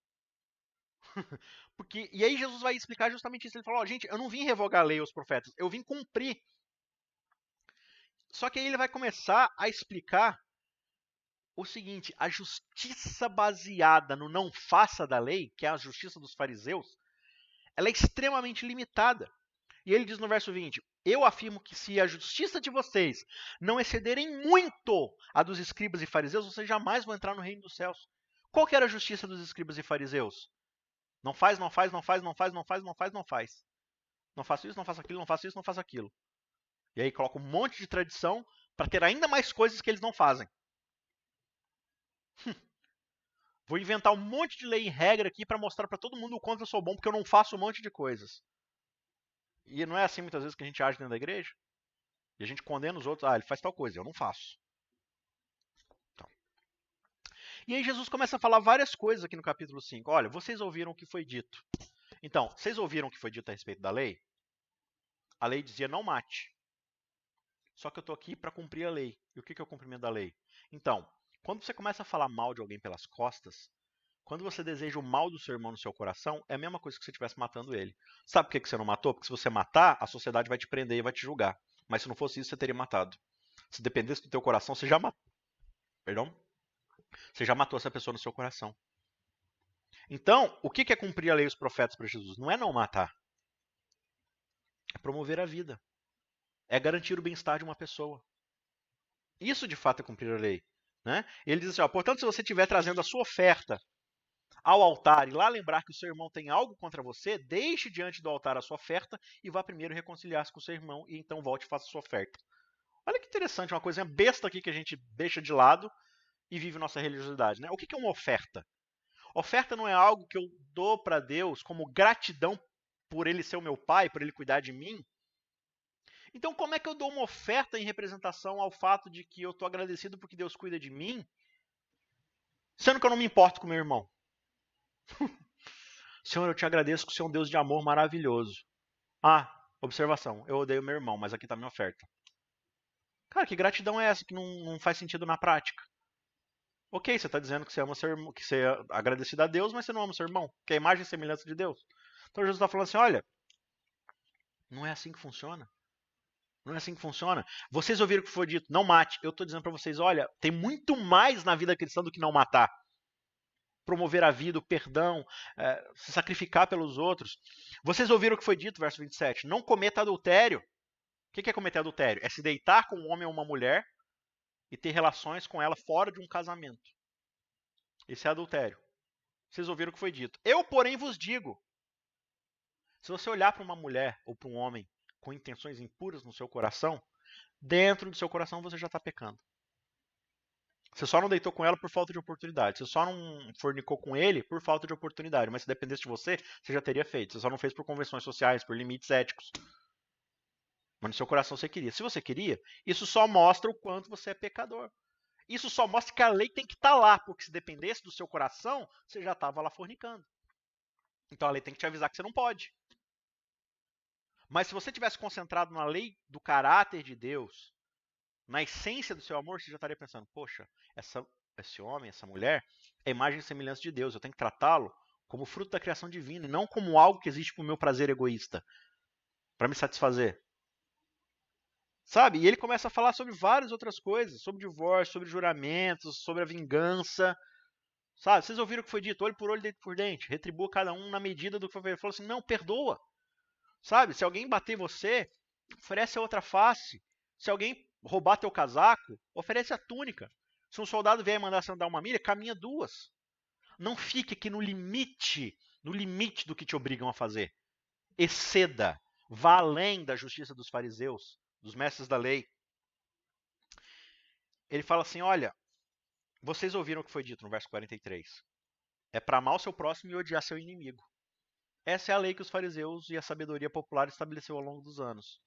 E aí Jesus vai explicar justamente isso. Ele falou, gente, eu não vim revogar a lei aos profetas, eu vim cumprir. Só que aí ele vai começar a explicar o seguinte, a justiça baseada no não faça da lei, que é a justiça dos fariseus, ela é extremamente limitada. E ele diz no verso 20, eu afirmo que se a justiça de vocês não excederem muito a dos escribas e fariseus, vocês jamais vão entrar no reino dos céus. Qual que era a justiça dos escribas e fariseus? Não faz, não faz, não faz, não faz, não faz, não faz, não faz. Não faço isso, não faço aquilo, não faço isso, não faço aquilo. E aí coloca um monte de tradição para ter ainda mais coisas que eles não fazem. Vou inventar um monte de lei e regra aqui para mostrar para todo mundo o quanto eu sou bom, porque eu não faço um monte de coisas. E não é assim muitas vezes que a gente age dentro da igreja? E a gente condena os outros, ele faz tal coisa, eu não faço. Então. E aí Jesus começa a falar várias coisas aqui no capítulo 5. Olha, vocês ouviram o que foi dito. Então, vocês ouviram o que foi dito a respeito da lei? A lei dizia não mate. Só que eu estou aqui para cumprir a lei. E o que é o cumprimento da lei? Então, quando você começa a falar mal de alguém pelas costas, quando você deseja o mal do seu irmão no seu coração, é a mesma coisa que você estivesse matando ele. Sabe por que você não matou? Porque se você matar, a sociedade vai te prender e vai te julgar. Mas se não fosse isso, você teria matado. Se dependesse do teu coração, você já matou. Perdão? Você já matou essa pessoa no seu coração. Então, o que é cumprir a lei e os profetas para Jesus? Não é não matar. É promover a vida. É garantir o bem-estar de uma pessoa. Isso, de fato, é cumprir a lei. Né? Ele diz assim, portanto, se você estiver trazendo a sua oferta ao altar e lá lembrar que o seu irmão tem algo contra você, deixe diante do altar a sua oferta e vá primeiro reconciliar-se com o seu irmão e então volte e faça a sua oferta. Olha que interessante, uma coisinha besta aqui que a gente deixa de lado e vive nossa religiosidade. Né? O que é uma oferta? Oferta não é algo que eu dou para Deus como gratidão por ele ser o meu pai, por ele cuidar de mim. Então, como é que eu dou uma oferta em representação ao fato de que eu estou agradecido porque Deus cuida de mim, sendo que eu não me importo com meu irmão? Senhor, eu te agradeço que o Senhor é um Deus de amor maravilhoso. Observação, eu odeio meu irmão, mas aqui está minha oferta. Cara, que gratidão é essa que não faz sentido na prática? Ok, você está dizendo que você ama seu irmão, que você é agradecido a Deus, mas você não ama seu irmão, que é a imagem e semelhança de Deus. Então Jesus está falando assim, olha, não é assim que funciona. Não é assim que funciona. Vocês ouviram o que foi dito, não mate. Eu estou dizendo para vocês, olha, tem muito mais na vida cristã do que não matar. Promover a vida, o perdão, se sacrificar pelos outros. Vocês ouviram o que foi dito, verso 27, não cometa adultério. O que é cometer adultério? É se deitar com um homem ou uma mulher e ter relações com ela fora de um casamento. Esse é adultério. Vocês ouviram o que foi dito. Eu, porém, vos digo, se você olhar para uma mulher ou para um homem com intenções impuras no seu coração, dentro do seu coração você já está pecando. Você só não deitou com ela por falta de oportunidade. Você só não fornicou com ele por falta de oportunidade. Mas se dependesse de você, você já teria feito. Você só não fez por convenções sociais, por limites éticos. Mas no seu coração você queria. Se você queria, isso só mostra o quanto você é pecador. Isso só mostra que a lei tem que estar lá, porque se dependesse do seu coração, você já estava lá fornicando. Então a lei tem que te avisar que você não pode. Mas se você tivesse concentrado na lei do caráter de Deus, na essência do seu amor, você já estaria pensando, poxa, esse homem, essa mulher, é a imagem e semelhança de Deus. Eu tenho que tratá-lo como fruto da criação divina e não como algo que existe para o meu prazer egoísta, para me satisfazer. Sabe? E ele começa a falar sobre várias outras coisas, sobre divórcio, sobre juramentos, sobre a vingança. Sabe? Vocês ouviram o que foi dito, olho por olho, dente por dente. Retribua cada um na medida do que foi feito. Ele falou assim, não, perdoa. Sabe? Se alguém bater você, oferece a outra face. Se alguém roubar teu casaco, oferece a túnica. Se um soldado vier mandar você andar 1 milha, caminha 2. Não fique aqui no limite do que te obrigam a fazer. Exceda, vá além da justiça dos fariseus, dos mestres da lei. Ele fala assim, olha, vocês ouviram o que foi dito no verso 43. É para amar o seu próximo e odiar seu inimigo. Essa é a lei que os fariseus e a sabedoria popular estabeleceu ao longo dos anos.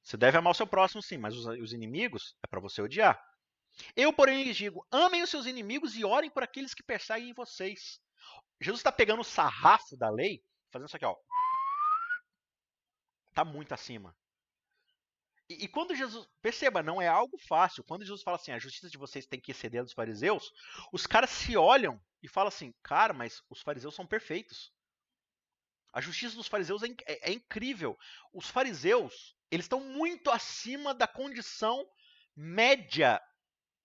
Você deve amar o seu próximo, sim, mas os inimigos é para você odiar. Eu, porém, lhes digo, amem os seus inimigos e orem por aqueles que perseguem vocês. Jesus está pegando o sarrafo da lei, fazendo isso aqui, ó. Está muito acima. E quando Jesus, perceba, não é algo fácil. Quando Jesus fala assim, a justiça de vocês tem que exceder a dos fariseus, os caras se olham e falam assim, cara, mas os fariseus são perfeitos. A justiça dos fariseus é incrível. Os fariseus, eles estão muito acima da condição média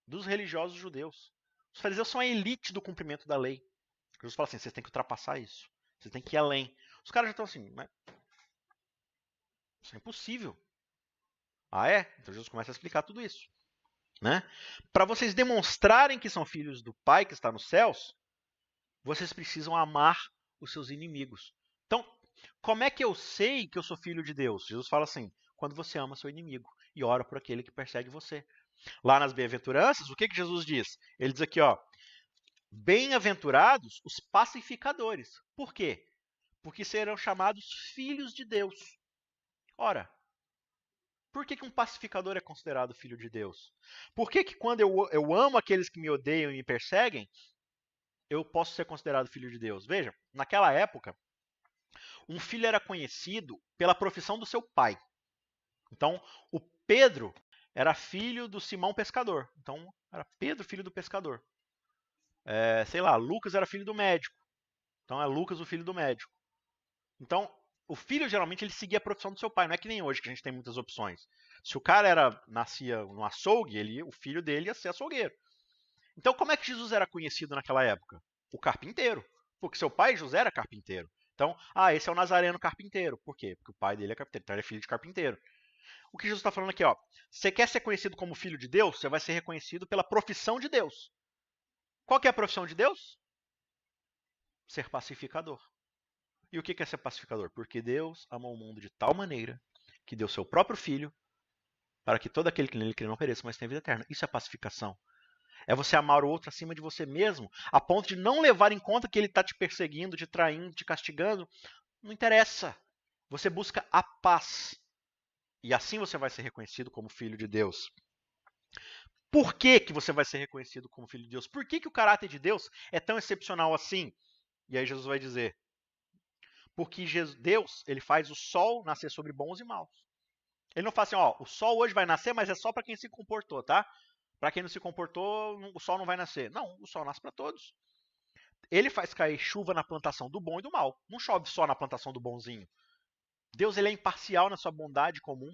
dos religiosos judeus. Os fariseus são a elite do cumprimento da lei. Jesus fala assim, vocês têm que ultrapassar isso. Vocês têm que ir além. Os caras já estão assim, mas isso é impossível. Ah, é? Então Jesus começa a explicar tudo isso. Né? Para vocês demonstrarem que são filhos do Pai que está nos céus, vocês precisam amar os seus inimigos. Então, como é que eu sei que eu sou filho de Deus? Jesus fala assim, quando você ama seu inimigo e ora por aquele que persegue você. Lá nas bem-aventuranças, o que Jesus diz? Ele diz aqui, ó, bem-aventurados os pacificadores. Por quê? Porque serão chamados filhos de Deus. Ora, por que um pacificador é considerado filho de Deus? Por que quando eu amo aqueles que me odeiam e me perseguem, eu posso ser considerado filho de Deus? Veja, naquela época, um filho era conhecido pela profissão do seu pai. Então, o Pedro era filho do Simão pescador. Então, era Pedro, filho do pescador. Sei lá, Lucas era filho do médico. Então, é Lucas, o filho do médico. Então, o filho geralmente ele seguia a profissão do seu pai. Não é que nem hoje que a gente tem muitas opções. Se o cara nascia no açougue, o filho dele ia ser açougueiro. Então, como é que Jesus era conhecido naquela época? O carpinteiro. Porque seu pai, José, era carpinteiro. Então, esse é o Nazareno carpinteiro. Por quê? Porque o pai dele é carpinteiro, então ele é filho de carpinteiro. O que Jesus está falando aqui, ó, você quer ser conhecido como filho de Deus? Você vai ser reconhecido pela profissão de Deus. Qual que é a profissão de Deus? Ser pacificador. E o que é ser pacificador? Porque Deus amou o mundo de tal maneira que deu seu próprio filho para que todo aquele que nele crê não pereça, mas tenha vida eterna. Isso é pacificação. É você amar o outro acima de você mesmo, a ponto de não levar em conta que ele está te perseguindo, te traindo, te castigando. Não interessa. Você busca a paz. E assim você vai ser reconhecido como filho de Deus. Por que você vai ser reconhecido como filho de Deus? Por que o caráter de Deus é tão excepcional assim? E aí Jesus vai dizer, porque Deus ele faz o sol nascer sobre bons e maus. Ele não fala assim, ó, o sol hoje vai nascer, mas é só para quem se comportou, tá? Para quem não se comportou, o sol não vai nascer. Não, o sol nasce para todos. Ele faz cair chuva na plantação do bom e do mal. Não chove só na plantação do bonzinho. Deus ele é imparcial na sua bondade comum.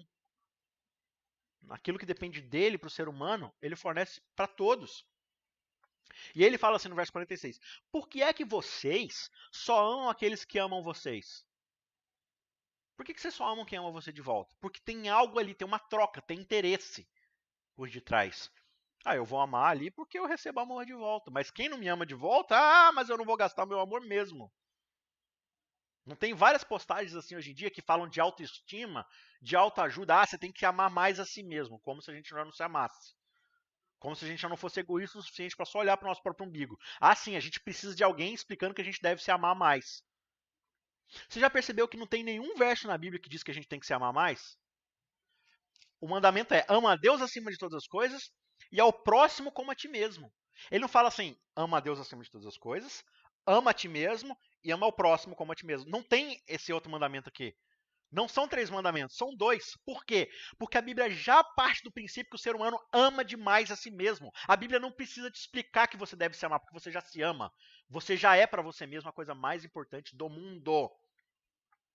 Aquilo que depende dele para o ser humano, ele fornece para todos. E ele fala assim no verso 46, por que é que vocês só amam aqueles que amam vocês? Por que vocês só amam quem ama você de volta? Porque tem algo ali, tem uma troca, tem interesse por detrás. Eu vou amar ali porque eu recebo amor de volta. Mas quem não me ama de volta, mas eu não vou gastar meu amor mesmo. Não tem várias postagens assim hoje em dia que falam de autoestima, de autoajuda. Você tem que se amar mais a si mesmo, como se a gente já não se amasse. Como se a gente já não fosse egoísta o suficiente para só olhar para o nosso próprio umbigo. Sim, a gente precisa de alguém explicando que a gente deve se amar mais. Você já percebeu que não tem nenhum verso na Bíblia que diz que a gente tem que se amar mais? O mandamento é ama a Deus acima de todas as coisas e ao próximo como a ti mesmo. Ele não fala assim, ama a Deus acima de todas as coisas, ama a ti mesmo e ama ao próximo como a ti mesmo. Não tem esse outro mandamento aqui. Não são 3 mandamentos, são 2. Por quê? Porque a Bíblia já parte do princípio que o ser humano ama demais a si mesmo. A Bíblia não precisa te explicar que você deve se amar, porque você já se ama. Você já é para você mesmo a coisa mais importante do mundo.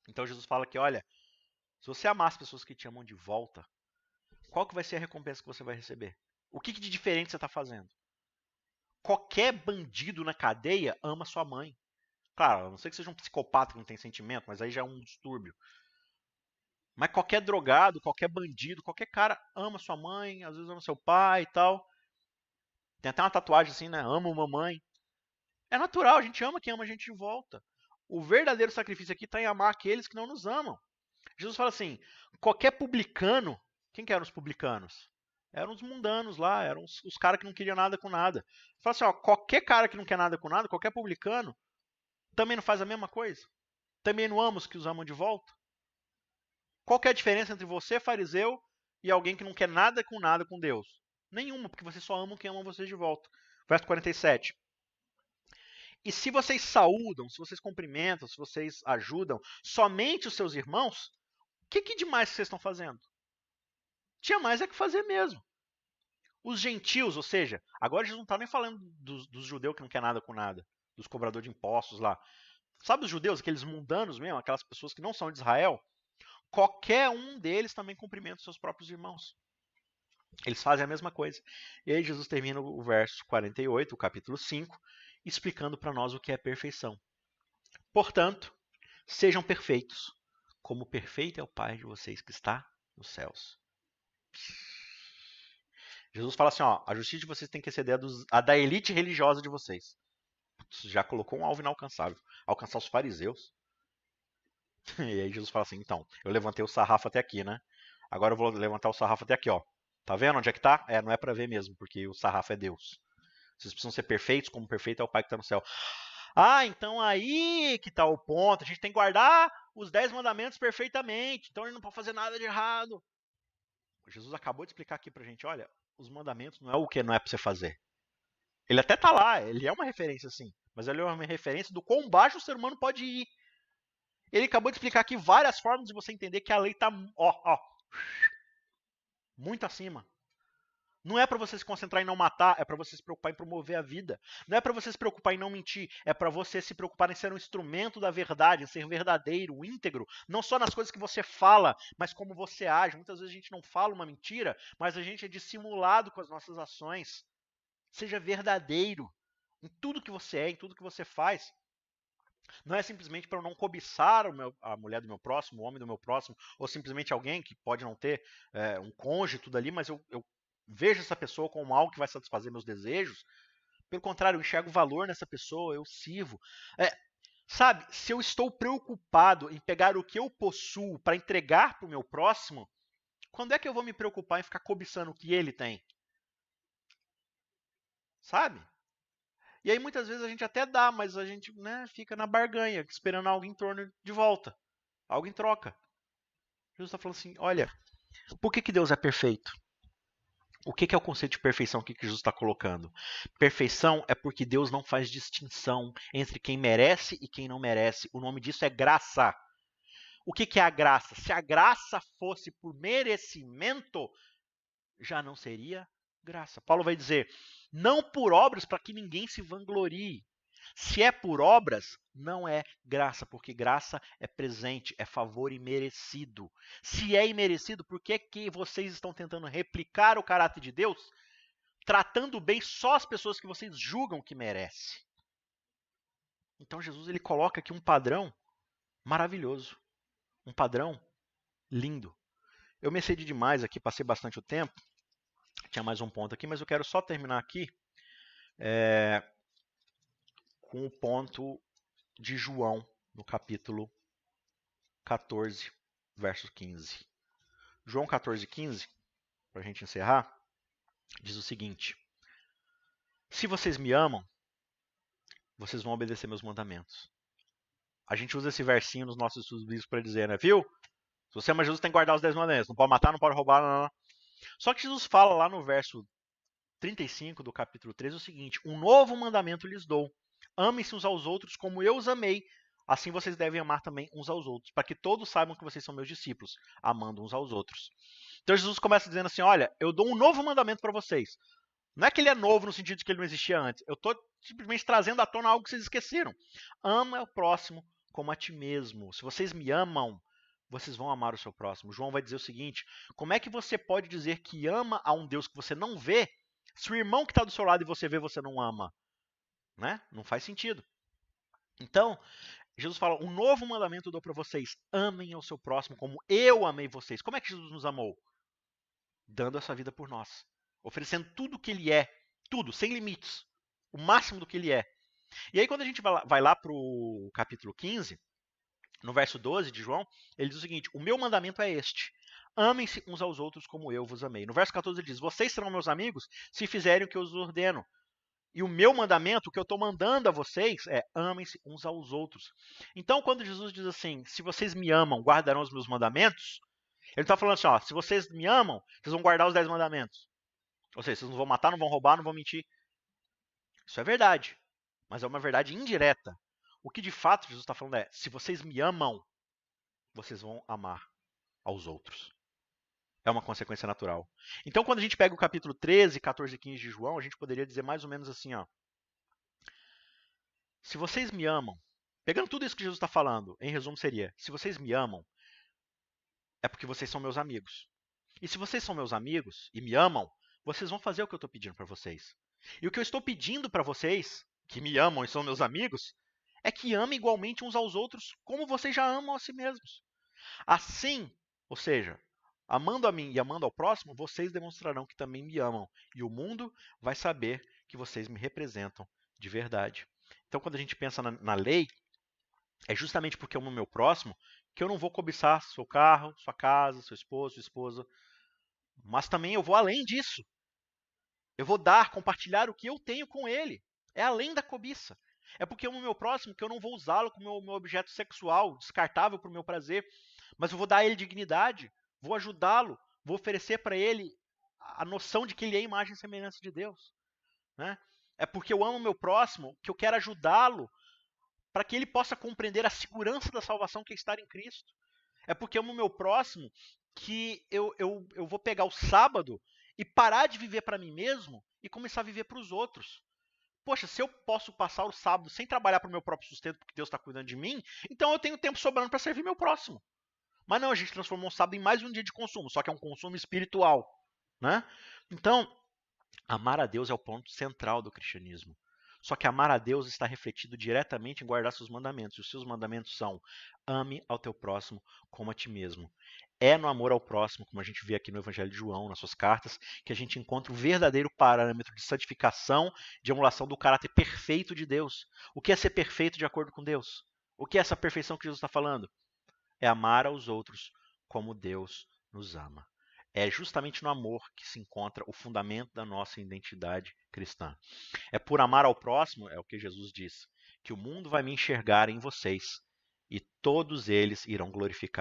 Então Jesus fala que, olha, se você amar as pessoas que te amam de volta, qual que vai ser a recompensa que você vai receber? O que de diferente você está fazendo? Qualquer bandido na cadeia ama sua mãe. Claro, a não ser que seja um psicopata que não tem sentimento, mas aí já é um distúrbio. Mas qualquer drogado, qualquer bandido, qualquer cara ama sua mãe, às vezes ama seu pai e tal. Tem até uma tatuagem assim, né? Amo mamãe. É natural, a gente ama quem ama a gente de volta. O verdadeiro sacrifício aqui está em amar aqueles que não nos amam. Jesus fala assim, qualquer publicano, quem que eram os publicanos? Eram os mundanos lá, eram os caras que não queriam nada com nada. Ele fala assim, ó, qualquer cara que não quer nada com nada, qualquer publicano, também não faz a mesma coisa? Também não ama os que os amam de volta? Qual que é a diferença entre você, fariseu, e alguém que não quer nada com Deus? Nenhuma, porque vocês só amam quem ama vocês de volta. Verso 47. E se vocês saúdam, se vocês cumprimentam, se vocês ajudam somente os seus irmãos, o que demais que vocês estão fazendo? Tinha mais é que fazer mesmo. Os gentios, ou seja, agora Jesus não está nem falando dos judeus que não quer nada com nada, dos cobradores de impostos lá. Sabe os judeus, aqueles mundanos mesmo, aquelas pessoas que não são de Israel? Qualquer um deles também cumprimenta os seus próprios irmãos. Eles fazem a mesma coisa. E aí Jesus termina o verso 48, o capítulo 5, explicando para nós o que é perfeição. Portanto, sejam perfeitos, como perfeito é o Pai de vocês que está nos céus. Jesus fala assim, ó, a justiça de vocês tem que exceder a da elite religiosa de vocês. Já colocou um alvo inalcançável. Alcançar os fariseus. E aí Jesus fala assim, então, eu levantei o sarrafo até aqui, né? Agora eu vou levantar o sarrafo até aqui, ó. Tá vendo onde é que tá? Não é pra ver mesmo, porque o sarrafo é Deus. Vocês precisam ser perfeitos, como perfeito é o Pai que está no céu. Ah, então aí que tá o ponto. A gente tem que guardar os 10 mandamentos perfeitamente. Então ele não pode fazer nada de errado. Jesus acabou de explicar aqui pra gente, olha, os mandamentos não é o que não é pra você fazer. Ele até tá lá, ele é uma referência sim, mas ele é uma referência do quão baixo o ser humano pode ir. Ele acabou de explicar aqui várias formas de você entender que a lei tá, muito acima. Não é para você se concentrar em não matar, é para você se preocupar em promover a vida. Não é para você se preocupar em não mentir, é para você se preocupar em ser um instrumento da verdade, em ser verdadeiro, íntegro, não só nas coisas que você fala, mas como você age. Muitas vezes a gente não fala uma mentira, mas a gente é dissimulado com as nossas ações. Seja verdadeiro em tudo que você é, em tudo que você faz. Não é simplesmente para eu não cobiçar a mulher do meu próximo, o homem do meu próximo, ou simplesmente alguém que pode não ter um cônjuge, tudo ali, mas eu vejo essa pessoa como algo que vai satisfazer meus desejos. Pelo contrário, eu enxergo valor nessa pessoa, eu sirvo. Sabe, se eu estou preocupado em pegar o que eu possuo para entregar para o meu próximo, quando é que eu vou me preocupar em ficar cobiçando o que ele tem? Sabe? E aí muitas vezes a gente até dá, mas a gente fica na barganha, esperando algo em torno de volta. Algo em troca. Jesus está falando assim, olha, por que Deus é perfeito? O que é o conceito de perfeição que Jesus está colocando? Perfeição é porque Deus não faz distinção entre quem merece e quem não merece. O nome disso é graça. O que é a graça? Se a graça fosse por merecimento, já não seria graça. Paulo vai dizer, não por obras para que ninguém se vanglorie. Se é por obras, não é graça, porque graça é presente, é favor imerecido. Se é imerecido, por que vocês estão tentando replicar o caráter de Deus, tratando bem só as pessoas que vocês julgam que merecem? Então Jesus ele coloca aqui um padrão maravilhoso, um padrão lindo. Eu me excedi demais aqui, passei bastante o tempo, tinha mais um ponto aqui, mas eu quero só terminar aqui com o ponto de João, no capítulo 14, verso 15. João 14, 15, para a gente encerrar, diz o seguinte: se vocês me amam, vocês vão obedecer meus mandamentos. A gente usa esse versinho nos nossos estudos bíblicos para dizer, né? Viu? Se você ama Jesus, tem que guardar os 10 mandamentos. Não pode matar, não pode roubar, não. Só que Jesus fala lá no verso 35 do capítulo 13 o seguinte: um novo mandamento lhes dou. Amem-se uns aos outros como eu os amei. Assim vocês devem amar também uns aos outros, para que todos saibam que vocês são meus discípulos, amando uns aos outros. Então Jesus começa dizendo assim, olha, eu dou um novo mandamento para vocês. Não é que ele é novo no sentido de que ele não existia antes. Eu estou simplesmente trazendo à tona algo que vocês esqueceram. Ama o próximo como a ti mesmo. Se vocês me amam, vocês vão amar o seu próximo. João vai dizer o seguinte, como é que você pode dizer que ama a um Deus que você não vê, se o irmão que está do seu lado e você vê, você não ama? Né? Não faz sentido. Então, Jesus fala, um novo mandamento eu dou para vocês, amem ao seu próximo como eu amei vocês. Como é que Jesus nos amou? Dando a sua vida por nós, oferecendo tudo o que ele é, tudo, sem limites, o máximo do que ele é. E aí quando a gente vai lá para o capítulo 15, no verso 12 de João, ele diz o seguinte, o meu mandamento é este, amem-se uns aos outros como eu vos amei. No verso 14 ele diz, vocês serão meus amigos se fizerem o que eu os ordeno. E o meu mandamento, o que eu estou mandando a vocês, é amem-se uns aos outros. Então, quando Jesus diz assim, se vocês me amam, guardarão os meus mandamentos, ele está falando assim, ó, se vocês me amam, vocês vão guardar os 10 mandamentos. Ou seja, vocês não vão matar, não vão roubar, não vão mentir. Isso é verdade, mas é uma verdade indireta. O que de fato Jesus está falando é, se vocês me amam, vocês vão amar aos outros. É uma consequência natural. Então, quando a gente pega o capítulo 13, 14 e 15 de João, a gente poderia dizer mais ou menos assim, ó. Se vocês me amam, pegando tudo isso que Jesus está falando, em resumo seria, se vocês me amam, é porque vocês são meus amigos. E se vocês são meus amigos e me amam, vocês vão fazer o que eu estou pedindo para vocês. E o que eu estou pedindo para vocês, que me amam e são meus amigos, é que amem igualmente uns aos outros como vocês já amam a si mesmos. Assim, ou seja, amando a mim e amando ao próximo, vocês demonstrarão que também me amam. E o mundo vai saber que vocês me representam de verdade. Então, quando a gente pensa na lei, é justamente porque eu amo o meu próximo que eu não vou cobiçar seu carro, sua casa, seu esposo, sua esposa. Mas também eu vou além disso. Eu vou dar, compartilhar o que eu tenho com ele. É além da cobiça. É porque eu amo o meu próximo que eu não vou usá-lo como meu objeto sexual, descartável para o meu prazer. Mas eu vou dar a ele dignidade, vou ajudá-lo, vou oferecer para ele a noção de que ele é a imagem e semelhança de Deus. Né? É porque eu amo o meu próximo que eu quero ajudá-lo para que ele possa compreender a segurança da salvação que é estar em Cristo. É porque eu amo o meu próximo que eu vou pegar o sábado e parar de viver para mim mesmo e começar a viver para os outros. Poxa, se eu posso passar o sábado sem trabalhar para o meu próprio sustento porque Deus está cuidando de mim, então eu tenho tempo sobrando para servir meu próximo. Mas não, a gente transformou um sábado em mais um dia de consumo, só que é um consumo espiritual. Né? Então, amar a Deus é o ponto central do cristianismo. Só que amar a Deus está refletido diretamente em guardar seus mandamentos. E os seus mandamentos são: ame ao teu próximo como a ti mesmo. É no amor ao próximo, como a gente vê aqui no Evangelho de João, nas suas cartas, que a gente encontra o verdadeiro parâmetro de santificação, de emulação do caráter perfeito de Deus. O que é ser perfeito de acordo com Deus? O que é essa perfeição que Jesus está falando? É amar aos outros como Deus nos ama. É justamente no amor que se encontra o fundamento da nossa identidade cristã. É por amar ao próximo, é o que Jesus diz, que o mundo vai me enxergar em vocês e todos eles irão glorificar